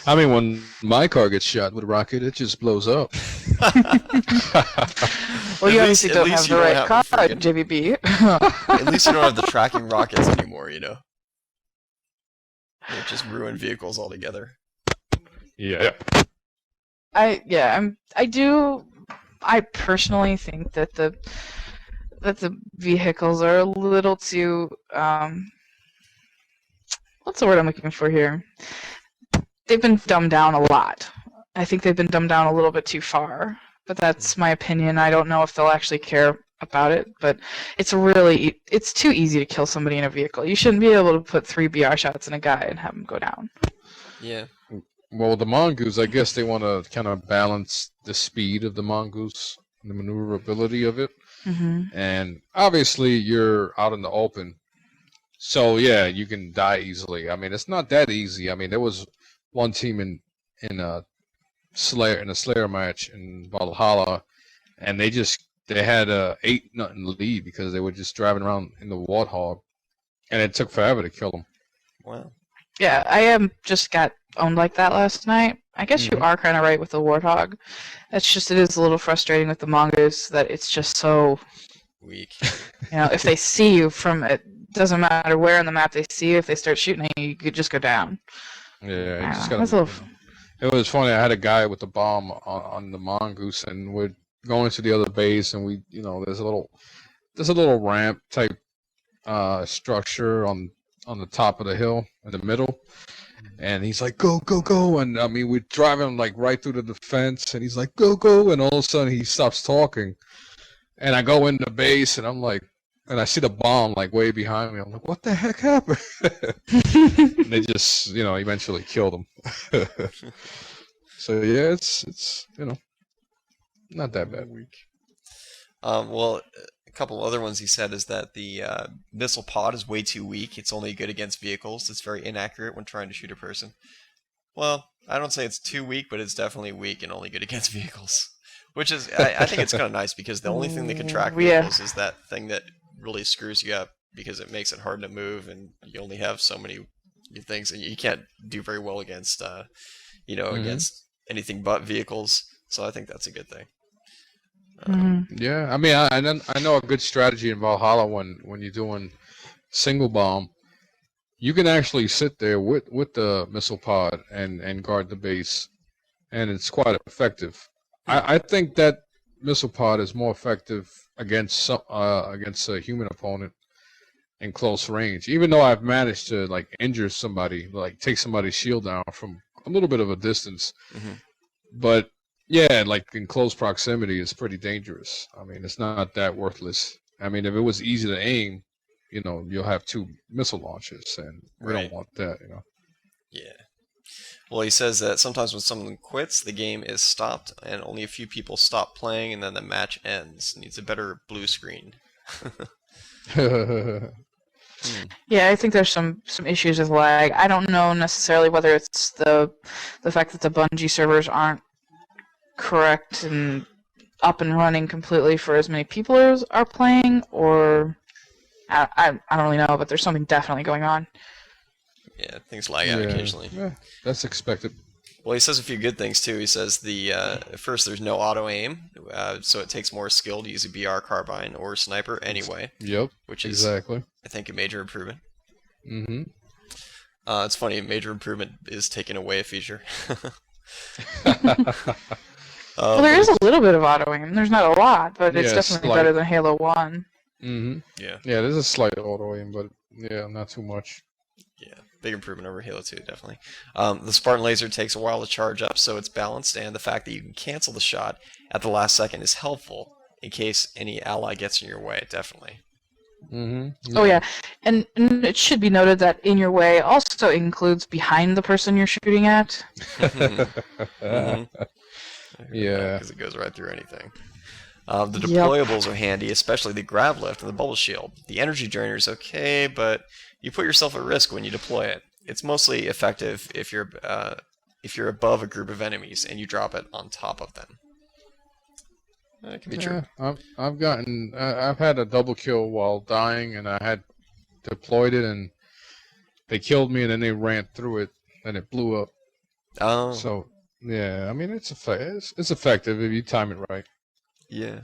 I mean, when my car gets shot with a rocket, it just blows up. Well, you obviously don't have the right car, JVB. At least you don't have the tracking rockets anymore, It just ruin vehicles altogether. Yeah. I personally think that the vehicles are a little too what's the word I'm looking for here? They've been dumbed down a lot. I think they've been dumbed down a little bit too far, but that's my opinion. I don't know if they'll actually care about it, but it's too easy to kill somebody in a vehicle. You shouldn't be able to put 3 BR shots in a guy and have him go down. Yeah. Well, the Mongoose, I guess they want to kind of balance the speed of the Mongoose and the maneuverability of it. And obviously, you're out in the open. So, yeah, you can die easily. I mean, it's not that easy. I mean, there was one team in a Slayer match in Valhalla, and they had a 8-0 lead because they were just driving around in the Warthog, and it took forever to kill them. Wow. Yeah, I just got owned like that last night. I guess you are kind of right with the Warthog. It is a little frustrating with the Mongoose that it's just so weak. If they see you from it, doesn't matter where on the map they see you. If they start shooting at you, you could just go down. Yeah, it was funny. I had a guy with a bomb on the Mongoose, and we're going to the other base, and we, there's a little there's a little ramp type structure on the top of the hill in the middle, and he's like, go, go, go, and I mean, we're driving like right through the fence, and he's like, go, go, and all of a sudden he stops talking, and I go in the base, and I'm like, and I see the bomb like way behind me. I'm like, what the heck happened? And they just, eventually killed him. So yeah, it's not that bad. Well, a couple other ones he said is that the missile pod is way too weak. It's only good against vehicles. It's very inaccurate when trying to shoot a person. Well, I don't say it's too weak, but it's definitely weak and only good against vehicles. Which is, I think it's kind of nice because the only thing that can track vehicles is that thing that really screws you up because it makes it hard to move and you only have so many things and you can't do very well against, against anything but vehicles. So I think that's a good thing. Yeah, I mean, I know a good strategy in Valhalla when you're doing single bomb, you can actually sit there with the missile pod and guard the base, and it's quite effective. I think that missile pod is more effective against a human opponent in close range. Even though I've managed to like injure somebody, like take somebody's shield down from a little bit of a distance, but yeah, like in close proximity, it's pretty dangerous. I mean, it's not that worthless. I mean, if it was easy to aim, you'll have 2 missile launches, and we don't want that, Yeah. Well, he says that sometimes when someone quits, the game is stopped, and only a few people stop playing, and then the match ends. Needs a better blue screen. Yeah, I think there's some issues with lag. I don't know necessarily whether it's the fact that the Bungie servers aren't correct and up and running completely for as many people as are playing, or I don't really know, but there's something definitely going on. Yeah, things lag out occasionally. Yeah, that's expected. Well, he says a few good things too. He says first there's no auto aim, so it takes more skill to use a BR carbine or a sniper anyway. Yep. Which is exactly, I think, a major improvement. Mm-hmm. It's funny, a major improvement is taking away a feature. Well, there is a little bit of auto aim. There's not a lot, but it's definitely slight. better than Halo 1. Mm-hmm. Yeah. Yeah, there's a slight auto aim, but yeah, not too much. Yeah, big improvement over Halo 2, definitely. The Spartan laser takes a while to charge up, so it's balanced, and the fact that you can cancel the shot at the last second is helpful in case any ally gets in your way, definitely. Mm-hmm. Oh yeah, and it should be noted that in your way also includes behind the person you're shooting at. Yeah, because it goes right through anything. The deployables are handy, especially the grav lift and the bubble shield. The energy drainer is okay, but you put yourself at risk when you deploy it. It's mostly effective if you're above a group of enemies and you drop it on top of them. That can be true. I've had a double kill while dying, and I had deployed it, and they killed me, and then they ran through it, and it blew up. Oh. So yeah, I mean it's effective if you time it right. Yeah.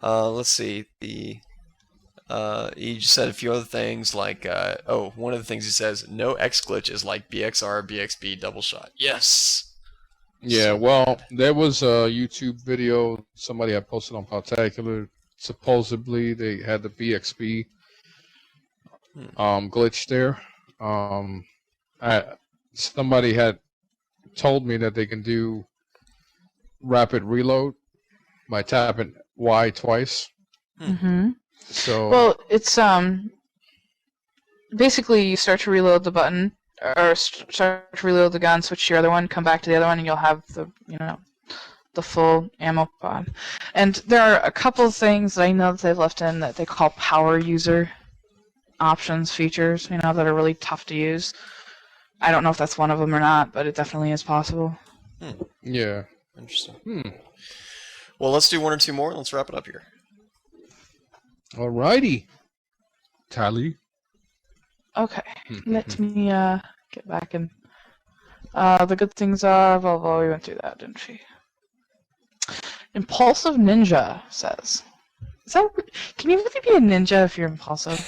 Let's see. He just said a few other things like, one of the things he says, no X glitch is like BXR, BXB double shot. Yes! Yeah, well, there was a YouTube video somebody had posted on Podtacular. Supposedly they had the BXB glitch there. Somebody had told me that they can do rapid reload by tapping Y twice. Mm-hmm. So well, it's basically you start to reload the button or start to reload the gun, switch to your other one, come back to the other one, and you'll have the full ammo pod. And there are a couple of things that I know that they've left in that they call power user options features, that are really tough to use. I don't know if that's one of them or not, but it definitely is possible. Yeah. Interesting. Well, let's do one or two more and let's wrap it up here. Alrighty. Tally. Okay. Let me get back in. The good things are, well, we went through that, didn't we? Impulsive Ninja says. Can you really be a ninja if you're impulsive?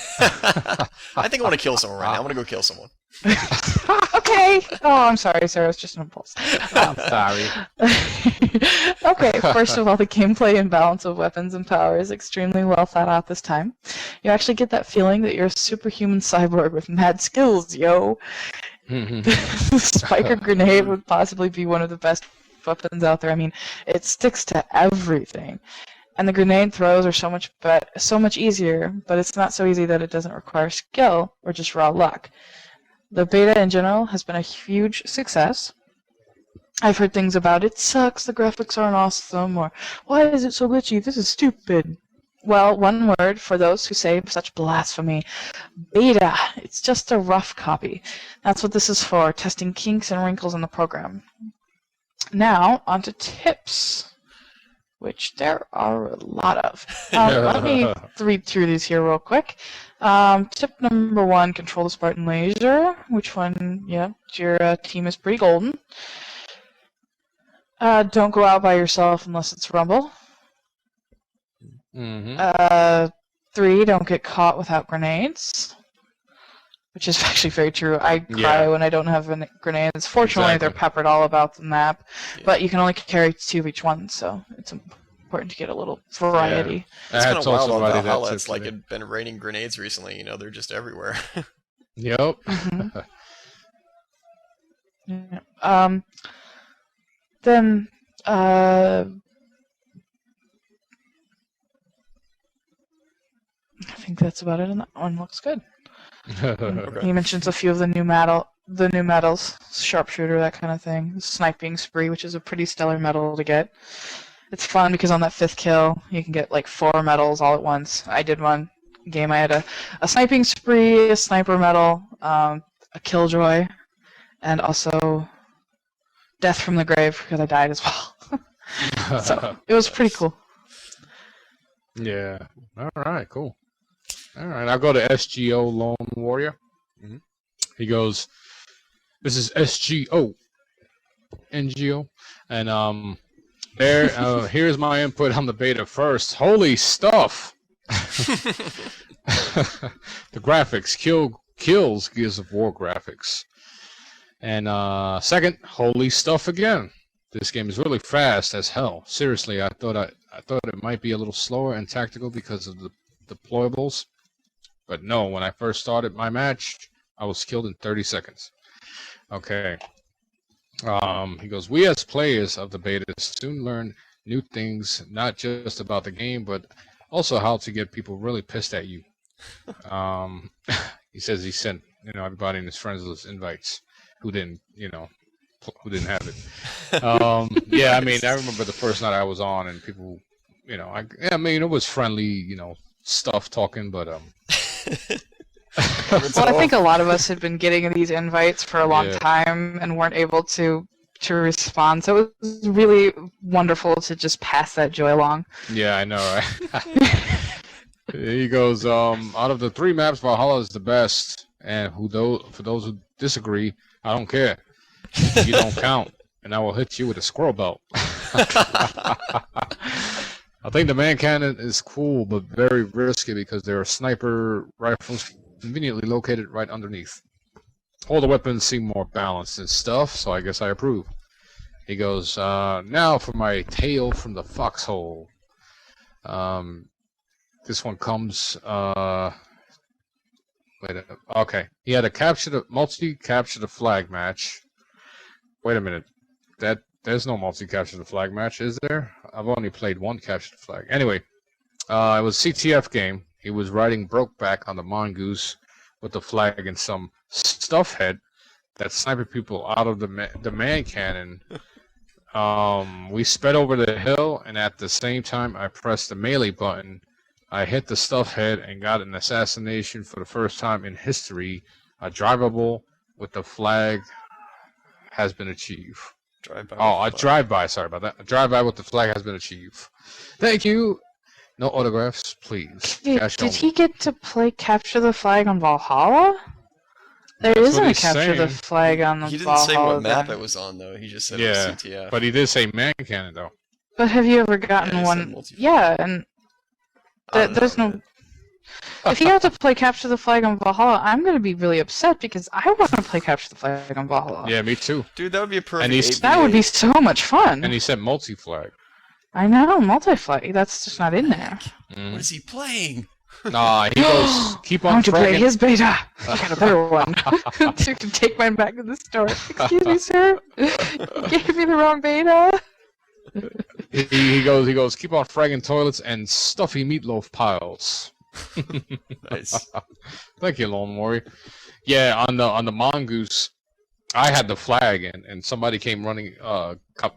I think I want to kill someone right now. I'm going to go kill someone. Okay, Okay. Oh, I'm sorry, Sarah. It's just an impulse. I'm sorry. Okay, first of all, the gameplay and balance of weapons and power is extremely well thought out this time. You actually get that feeling that you're a superhuman cyborg with mad skills, yo. Spike or grenade would possibly be one of the best weapons out there. I mean, it sticks to everything. And the grenade throws are so much easier, but it's not so easy that it doesn't require skill or just raw luck. The beta in general has been a huge success. I've heard things about it sucks, the graphics aren't awesome, or why is it so glitchy, this is stupid. Well, one word for those who say such blasphemy. Beta. It's just a rough copy. That's what this is for, testing kinks and wrinkles in the program. Now, on to tips, which there are a lot of. Let me read through these here real quick. Tip number 1, control the Spartan laser, which one, yeah, your team is pretty golden. Don't go out by yourself unless it's Rumble. 3, don't get caught without grenades, which is actually very true. I cry when I don't have grenades. Fortunately, they're peppered all about the map, but you can only carry 2 of each one, so it's important to get a little variety. Yeah. It's kind of wild on Valhalla. It's like it'd been raining grenades recently. You know, they're just everywhere. Yep. Then, I think that's about it, and that one looks good. Okay. He mentions a few of the new medals, sharpshooter, that kind of thing. Sniping spree, which is a pretty stellar medal to get. It's fun because on that 5th kill, you can get like 4 medals all at once. I did one game. I had a sniping spree, a sniper medal, a killjoy, and also death from the grave because I died as well. So it was pretty cool. Yeah. All right. Cool. All right. I'll go to SGO Lone Warrior. He goes, "This is SGO, NGO, and here's my input on the beta first. Holy stuff! The graphics kills Gears of War graphics, and second, holy stuff again. This game is really fast as hell. Seriously, I thought it might be a little slower and tactical because of the deployables, but no. When I first started my match, I was killed in 30 seconds. Okay." He goes, "We as players of the beta soon learn new things, not just about the game, but also how to get people really pissed at you." He says he sent everybody in his friends list invites who didn't have it. Yeah, I mean, I remember the first night I was on, and people, it was friendly, stuff talking, but Well, I think a lot of us had been getting these invites for a long time and weren't able to respond. So it was really wonderful to just pass that joy along. Yeah, I know, right? He goes, "Out of the 3 maps, Valhalla is the best, and for those who disagree, I don't care. You don't count, and I will hit you with a squirrel belt." I think the man cannon is cool, but very risky because there are sniper rifles conveniently located right underneath. All the weapons seem more balanced and stuff, so I guess I approve. He goes, "Now for my tale from the foxhole." This one comes, okay. He had a multi-capture the flag match. Wait a minute. There's no multi-capture the flag match, is there? I've only played one capture the flag. Anyway, it was a CTF game. He was riding Brokeback on the Mongoose with the flag and some stuff head that sniped people out of the man cannon. We sped over the hill, and at the same time I pressed the melee button. I hit the stuff head and got an assassination for the first time in history. A drivable with the flag has been achieved. A drive-by, sorry about that. A drive-by with the flag has been achieved. Thank you. No autographs, please. Did he get to play Capture the Flag on Valhalla? There isn't a Capture the Flag on the Valhalla. He didn't say what map it was on, though. He just said it was CTF. But he did say man cannon, though. But have you ever gotten one? Yeah, and there's no... If he had to play Capture the Flag on Valhalla, I'm going to be really upset because I want to play Capture the Flag on Valhalla. Yeah, me too. Dude, that would be a perfect. And he's- 8v8. That would be so much fun. And he said multi-flag. I know, multi-flag. That's just not in there. What is he playing? Nah, he goes, keep Why on don't you play fragging. his beta? I got a better one. You can take mine back to the store. Excuse me, sir. You gave me the wrong beta. He goes, keep on fragging toilets and stuffy meatloaf piles. Nice. Thank you, Lone Warrior. Yeah, on the mongoose, I had the flag and somebody came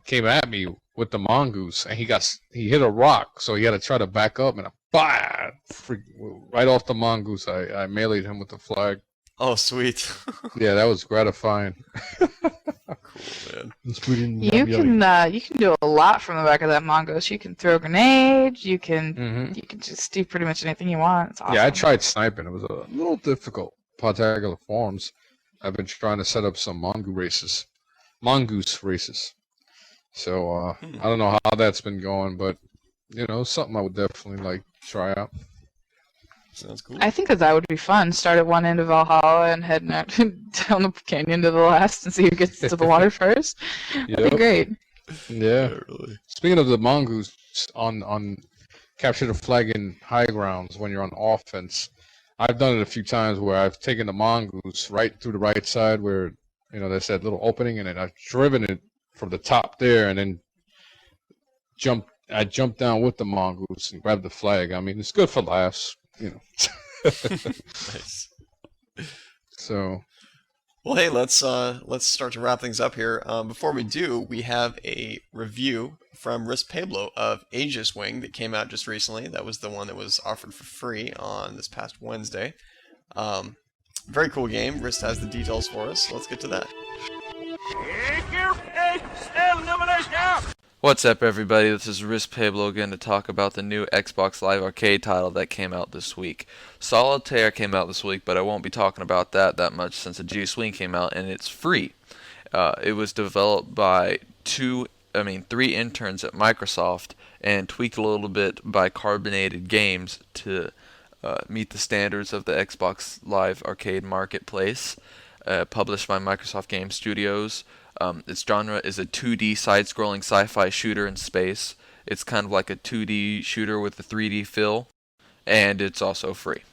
came at me with the mongoose and he hit a rock, so he had to try to back up and right off the mongoose I meleeed him with the flag. Oh, sweet. Yeah, that was gratifying. Cool, man. You can do a lot from the back of that mongoose. You can throw grenades. You can just do pretty much anything you want. It's awesome. Yeah, I tried sniping. It was a little difficult. Podtacular forums. I've been trying to set up some mongoose races. So I don't know how that's been going, but something I would definitely like to try out. Sounds cool. I think that would be fun. Start at one end of Valhalla and head down the canyon to the last and see who gets to the water first. That'd be great. Yeah. Really. Speaking of the mongoose, on capture the flag in high grounds when you're on offense, I've done it a few times where I've taken the mongoose right through the right side where there's that little opening, and then I've driven it from the top there, and then I jumped down with the mongoose and grabbed the flag. I mean, it's good for laughs. Nice. So, well, hey, let's start to wrap things up here. Before we do, we have a review from Risk Pablo of Aegis Wing that came out just recently. That was the one that was offered for free on this past Wednesday. Very cool game. Risk has the details for us. So let's get to that. What's up, everybody? This is Risk Pablo again to talk about the new Xbox Live Arcade title that came out this week. Solitaire came out this week, but I won't be talking about that much since Aegis Wing came out and it's free. It was developed by three interns at Microsoft and tweaked a little bit by Carbonated Games to meet the standards of the Xbox Live Arcade marketplace. Published by Microsoft Game Studios. Its genre is a 2D side-scrolling sci-fi shooter in space. It's kind of like a 2D shooter with a 3D feel, and it's also free.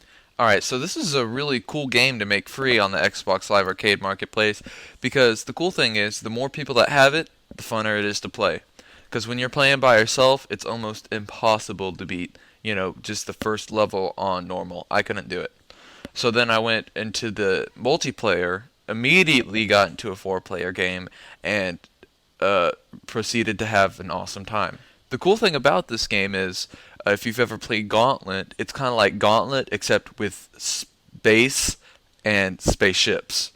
Alright, so this is a really cool game to make free on the Xbox Live Arcade marketplace, because the cool thing is, the more people that have it, the funner it is to play. Because when you're playing by yourself, it's almost impossible to beat, just the first level on normal. I couldn't do it. So then I went into the multiplayer, immediately got into a 4-player game, and proceeded to have an awesome time. The cool thing about this game is, if you've ever played Gauntlet, it's kind of like Gauntlet except with space and spaceships.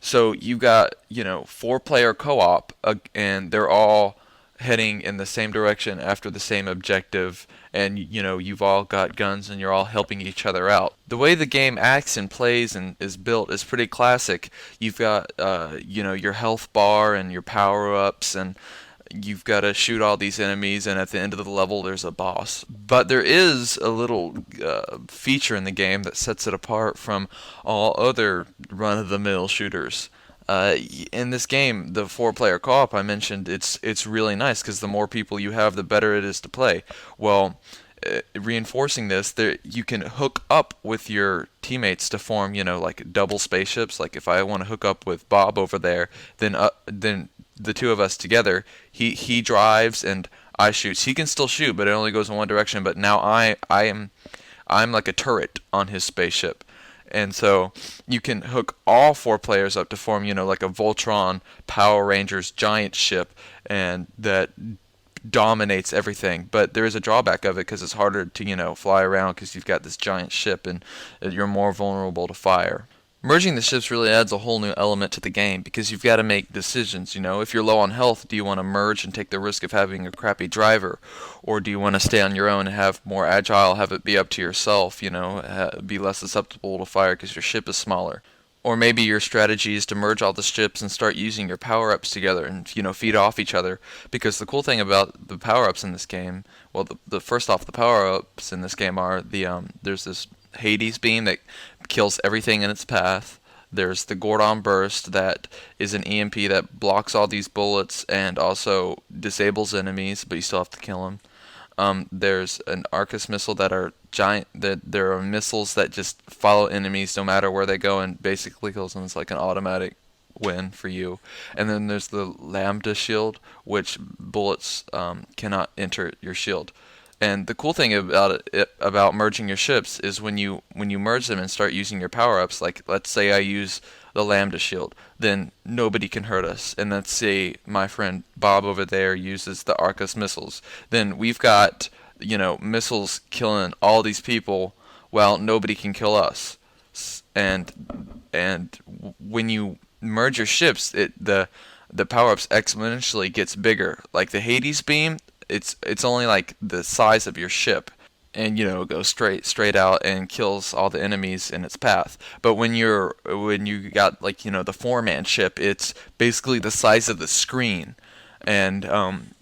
So you got, 4-player co-op, and they're all heading in the same direction after the same objective, and you've all got guns and you're all helping each other out. The way the game acts and plays and is built is pretty classic. You've got your health bar and your power-ups, and you've got to shoot all these enemies, and at the end of the level there's a boss. But there is a little feature in the game that sets it apart from all other run-of-the-mill shooters. In this game, the 4-player co-op I mentioned, it's really nice because the more people you have, the better it is to play. Well, reinforcing this, you can hook up with your teammates to form, like double spaceships. Like if I want to hook up with Bob over there, then the two of us together, he drives and I shoot. He can still shoot, but it only goes in one direction. But now I'm like a turret on his spaceship. And so you can hook all 4 players up to form, like a Voltron Power Rangers giant ship, and that dominates everything. But there is a drawback of it because it's harder to, fly around because you've got this giant ship and you're more vulnerable to fire. Merging the ships really adds a whole new element to the game because you've got to make decisions. If you're low on health, do you want to merge and take the risk of having a crappy driver? Or do you want to stay on your own and have more agile, have it be up to yourself, be less susceptible to fire because your ship is smaller? Or maybe your strategy is to merge all the ships and start using your power-ups together and, feed off each other. Because the cool thing about the power-ups in this game, well, the first off, the power-ups in this game are there's this Hades beam that kills everything in its path. There's the Gordon burst that is an EMP that blocks all these bullets and also disables enemies, but you still have to kill them. There's an Arcus missile that are giant. That there are missiles that just follow enemies no matter where they go and basically kills them. It's like an automatic win for you. And then there's the Lambda shield, which bullets cannot enter your shield. And the cool thing about merging your ships is when you merge them and start using your power-ups, like let's say I use the Lambda shield, then nobody can hurt us. And let's say my friend Bob over there uses the Arcus missiles, then we've got, missiles killing all these people while nobody can kill us. And when you merge your ships, the power-ups exponentially gets bigger. Like the Hades beam, it's only like the size of your ship, and it goes straight out and kills all the enemies in its path. But when you got like the 4-man ship, it's basically the size of the screen, and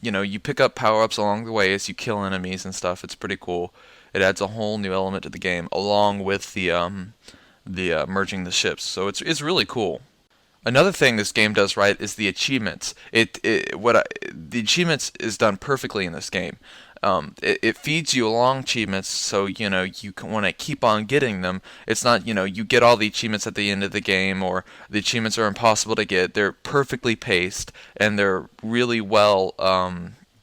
you pick up power-ups along the way as you kill enemies and stuff. It's pretty cool. It adds a whole new element to the game along with the merging the ships. So it's really cool. Another thing this game does right is the achievements. The achievements is done perfectly in this game. It feeds you along achievements, so you want to keep on getting them. It's not you get all the achievements at the end of the game, or the achievements are impossible to get. They're perfectly paced and they're really well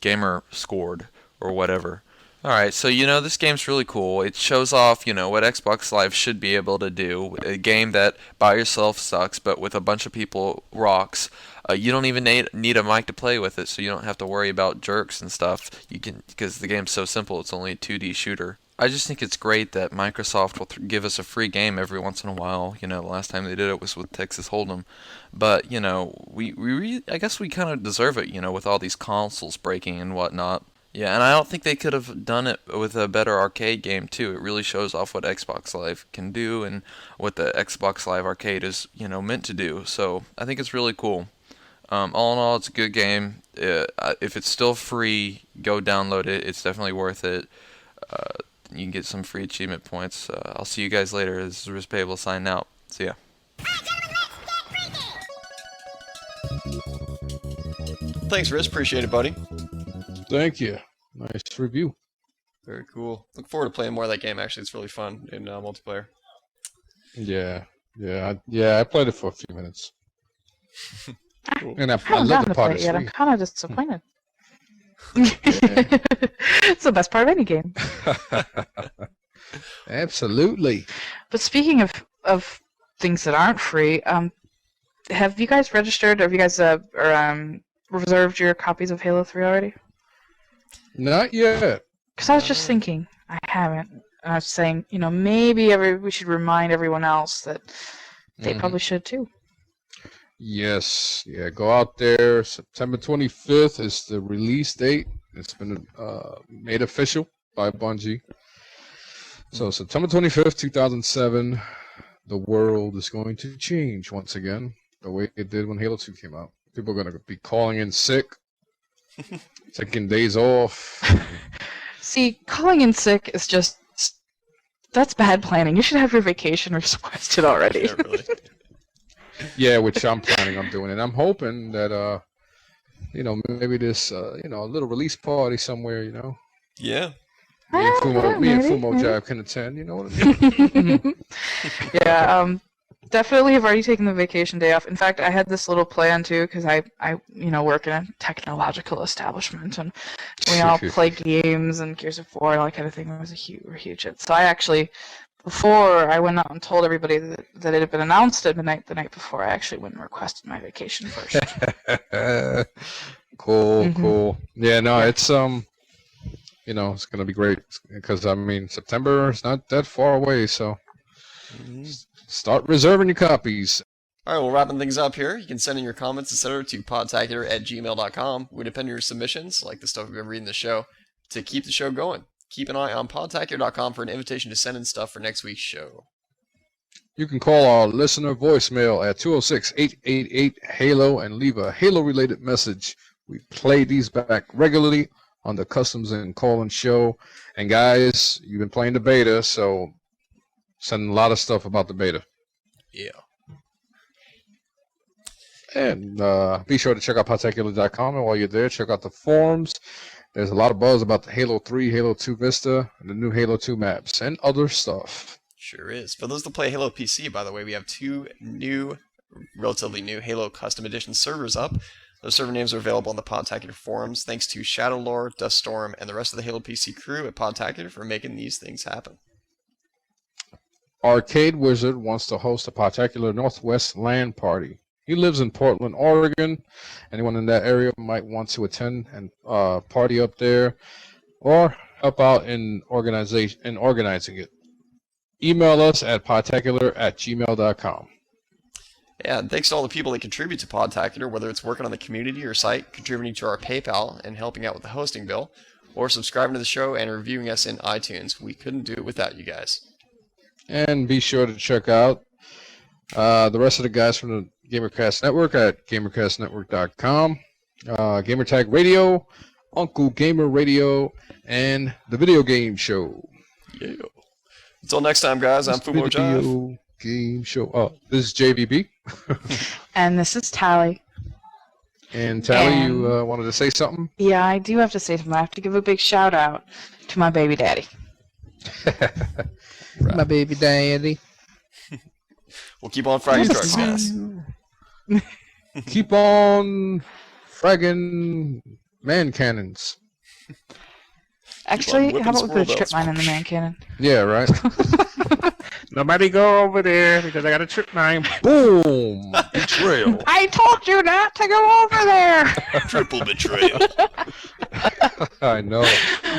gamer scored or whatever. Alright, so this game's really cool. It shows off, what Xbox Live should be able to do. A game that by yourself sucks, but with a bunch of people rocks. You don't even need a mic to play with it, so you don't have to worry about jerks and stuff. Because the game's so simple, it's only a 2D shooter. I just think it's great that Microsoft will give us a free game every once in a while. The last time they did it was with Texas Hold'em. But, I guess we kind of deserve it, with all these consoles breaking and whatnot. Yeah, and I don't think they could have done it with a better arcade game, too. It really shows off what Xbox Live can do and what the Xbox Live Arcade is, meant to do. So I think it's really cool. All in all, it's a good game. If it's still free, go download it. It's definitely worth it. You can get some free achievement points. I'll see you guys later. This is Risk Payable signing out. See ya. Thanks, Riz. Appreciate it, buddy. Thank you. Nice review. Very cool. Look forward to playing more of that game. Actually, it's really fun in multiplayer. Yeah. I played it for a few minutes. Cool. And I haven't love gotten the to play part it yet. I'm of kind of disappointed. It's the best part of any game. Absolutely. But speaking of things that aren't free, have you guys registered, or have you guys reserved your copies of Halo 3 already? Not yet. Because I was just thinking, I haven't. And I was saying, maybe we should remind everyone else that they probably should too. Yes. Yeah, go out there. September 25th is the release date. It's been made official by Bungie. So September 25th, 2007, the world is going to change once again, the way it did when Halo 2 came out. People are going to be calling in sick, taking days off. See, calling in sick is that's bad planning. You should have your vacation requested already. Yeah, really. Yeah, which I'm planning on doing. And I'm hoping that, maybe this, a little release party somewhere, Yeah. Me and Fumo Jive can attend, you know what I mean? Yeah, definitely have already taken the vacation day off. In fact, I had this little plan too, because I work in a technological establishment, and we all play games and Gears of War and all that kind of thing. It was a huge hit. So I actually, before I went out and told everybody that it had been announced at midnight the night before, I actually went and requested my vacation first. Cool. Yeah, no, it's it's gonna be great because September is not that far away, so start reserving your copies. All right, well, wrapping things up here. You can send in your comments, etc., to podtacular@gmail.com. We depend on your submissions, like the stuff we've been reading in the show, to keep the show going. Keep an eye on podtacular.com for an invitation to send in stuff for next week's show. You can call our listener voicemail at 206-888-HALO and leave a Halo-related message. We play these back regularly on the Customs and Call-In show. And guys, you've been playing the beta, so Sending a lot of stuff about the beta. Yeah. And be sure to check out Podtacular.com, and while you're there, check out the forums. There's a lot of buzz about the Halo 3, Halo 2 Vista, and the new Halo 2 maps, and other stuff. Sure is. For those that play Halo PC, by the way, we have 2 new, relatively new Halo Custom Edition servers up. Those server names are available on the Podtacular forums. Thanks to Shadowlore, Duststorm, and the rest of the Halo PC crew at Podtacular for making these things happen. Arcade Wizard wants to host a Podtacular Northwest LAN party. He lives in Portland, Oregon. Anyone in that area might want to attend and party up there or help out in organizing it. Email us at podtacular@gmail.com. Yeah, and thanks to all the people that contribute to Podtacular, whether it's working on the community or site, contributing to our PayPal and helping out with the hosting bill, or subscribing to the show and reviewing us in iTunes. We couldn't do it without you guys. And be sure to check out the rest of the guys from the GamerCast Network at gamercastnetwork.com, Gamertag Radio, Uncle Gamer Radio, and the Video Game Show. Yeah. Until next time, guys, I'm Fumo Jive. Video Game Show. Oh, this is JVB. And this is Tally. And Tally, And- you wanted to say something? Yeah, I do have to say something. I have to give a big shout out to my baby daddy. My baby daddy. We'll keep on Friday trucks, guys. Keep on fragging man cannons. Actually, whipping how about we put a squirrel strip mine in the man cannon? Yeah, right. Nobody go over there because I got a trip mine. Boom! Betrayal. I told you not to go over there! Triple betrayal. I know.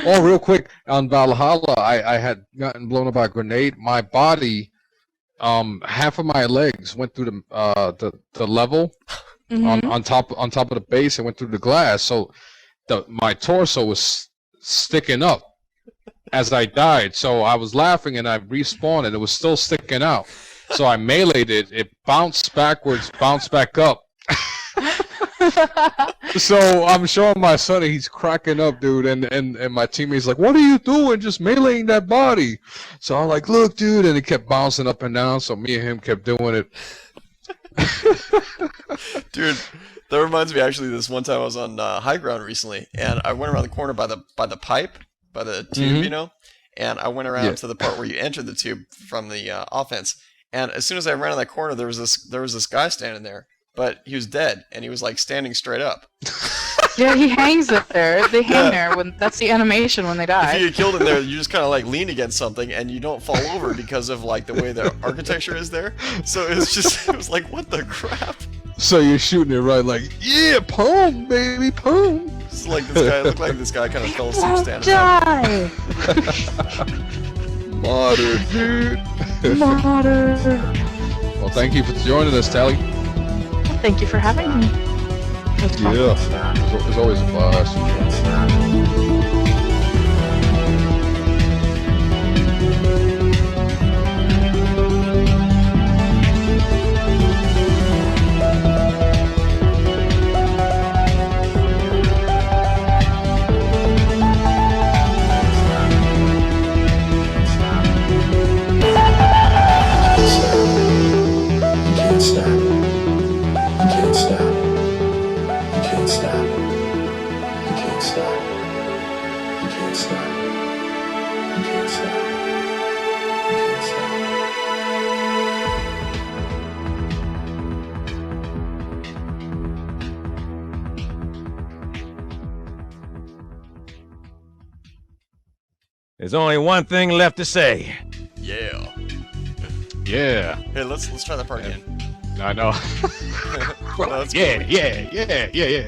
Oh, real quick, on Valhalla, I had gotten blown up by a grenade. My body, half of my legs went through the level on top of the base and went through the glass. So my torso was sticking up as I died. So I was laughing and I respawned and it was still sticking out. So I meleeed it. It bounced backwards, bounced back up. So I'm showing my son and he's cracking up, dude, and my teammate's like, "What are you doing? Just meleeing that body." So I'm like, "Look, dude," and it kept bouncing up and down. So me and him kept doing it. Dude, that reminds me actually this one time I was on high ground recently, and I went around the corner by the pipe, by the tube, you know, and I went around to the part where you enter the tube from the offense, and as soon as I ran in that corner, there was this guy standing there, but he was dead, and he was like standing straight up. Yeah, he hangs up there. They hang there when that's the animation when they If die. you get killed in there, you just kind of like lean against something, and you don't fall over because of like the way the architecture is there. So it was like, what the crap? So you're shooting it right, like, yeah, pwn, baby, pwn. It's like this guy. It looked like this guy kind of fell asleep Won't standing up. die! Modern, dude. Mother. Well, thank you for joining us, Tally. Thank you for having me. It was fun. Yeah, it's always a blast. There's only one thing left to say. Yeah. Yeah, Hey, let's try that part again. I know. No, that's Yeah.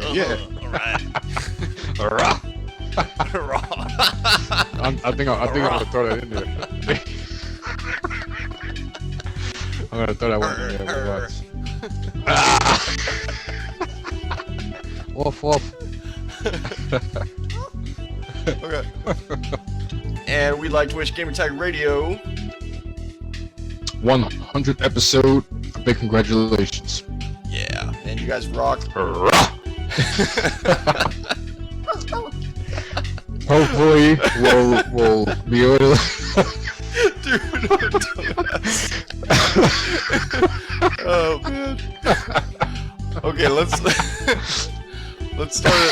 cool. All right. I think I'm gonna throw that in there. I'm gonna throw that one in there. Watch. Woof woof. Okay. And we'd like to wish Gamertag Radio 100th episode. Big congratulations. Yeah, and you guys rock. Hopefully we'll be able to. Dude, Oh man. Okay, let's start it.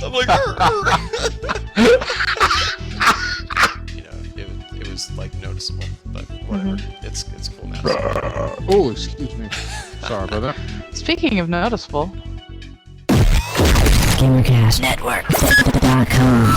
I'm like, you know, it was like noticeable, but whatever. It's cool now. Oh, excuse me. Sorry about that. Speaking of noticeable, GamerCastNetwork.com.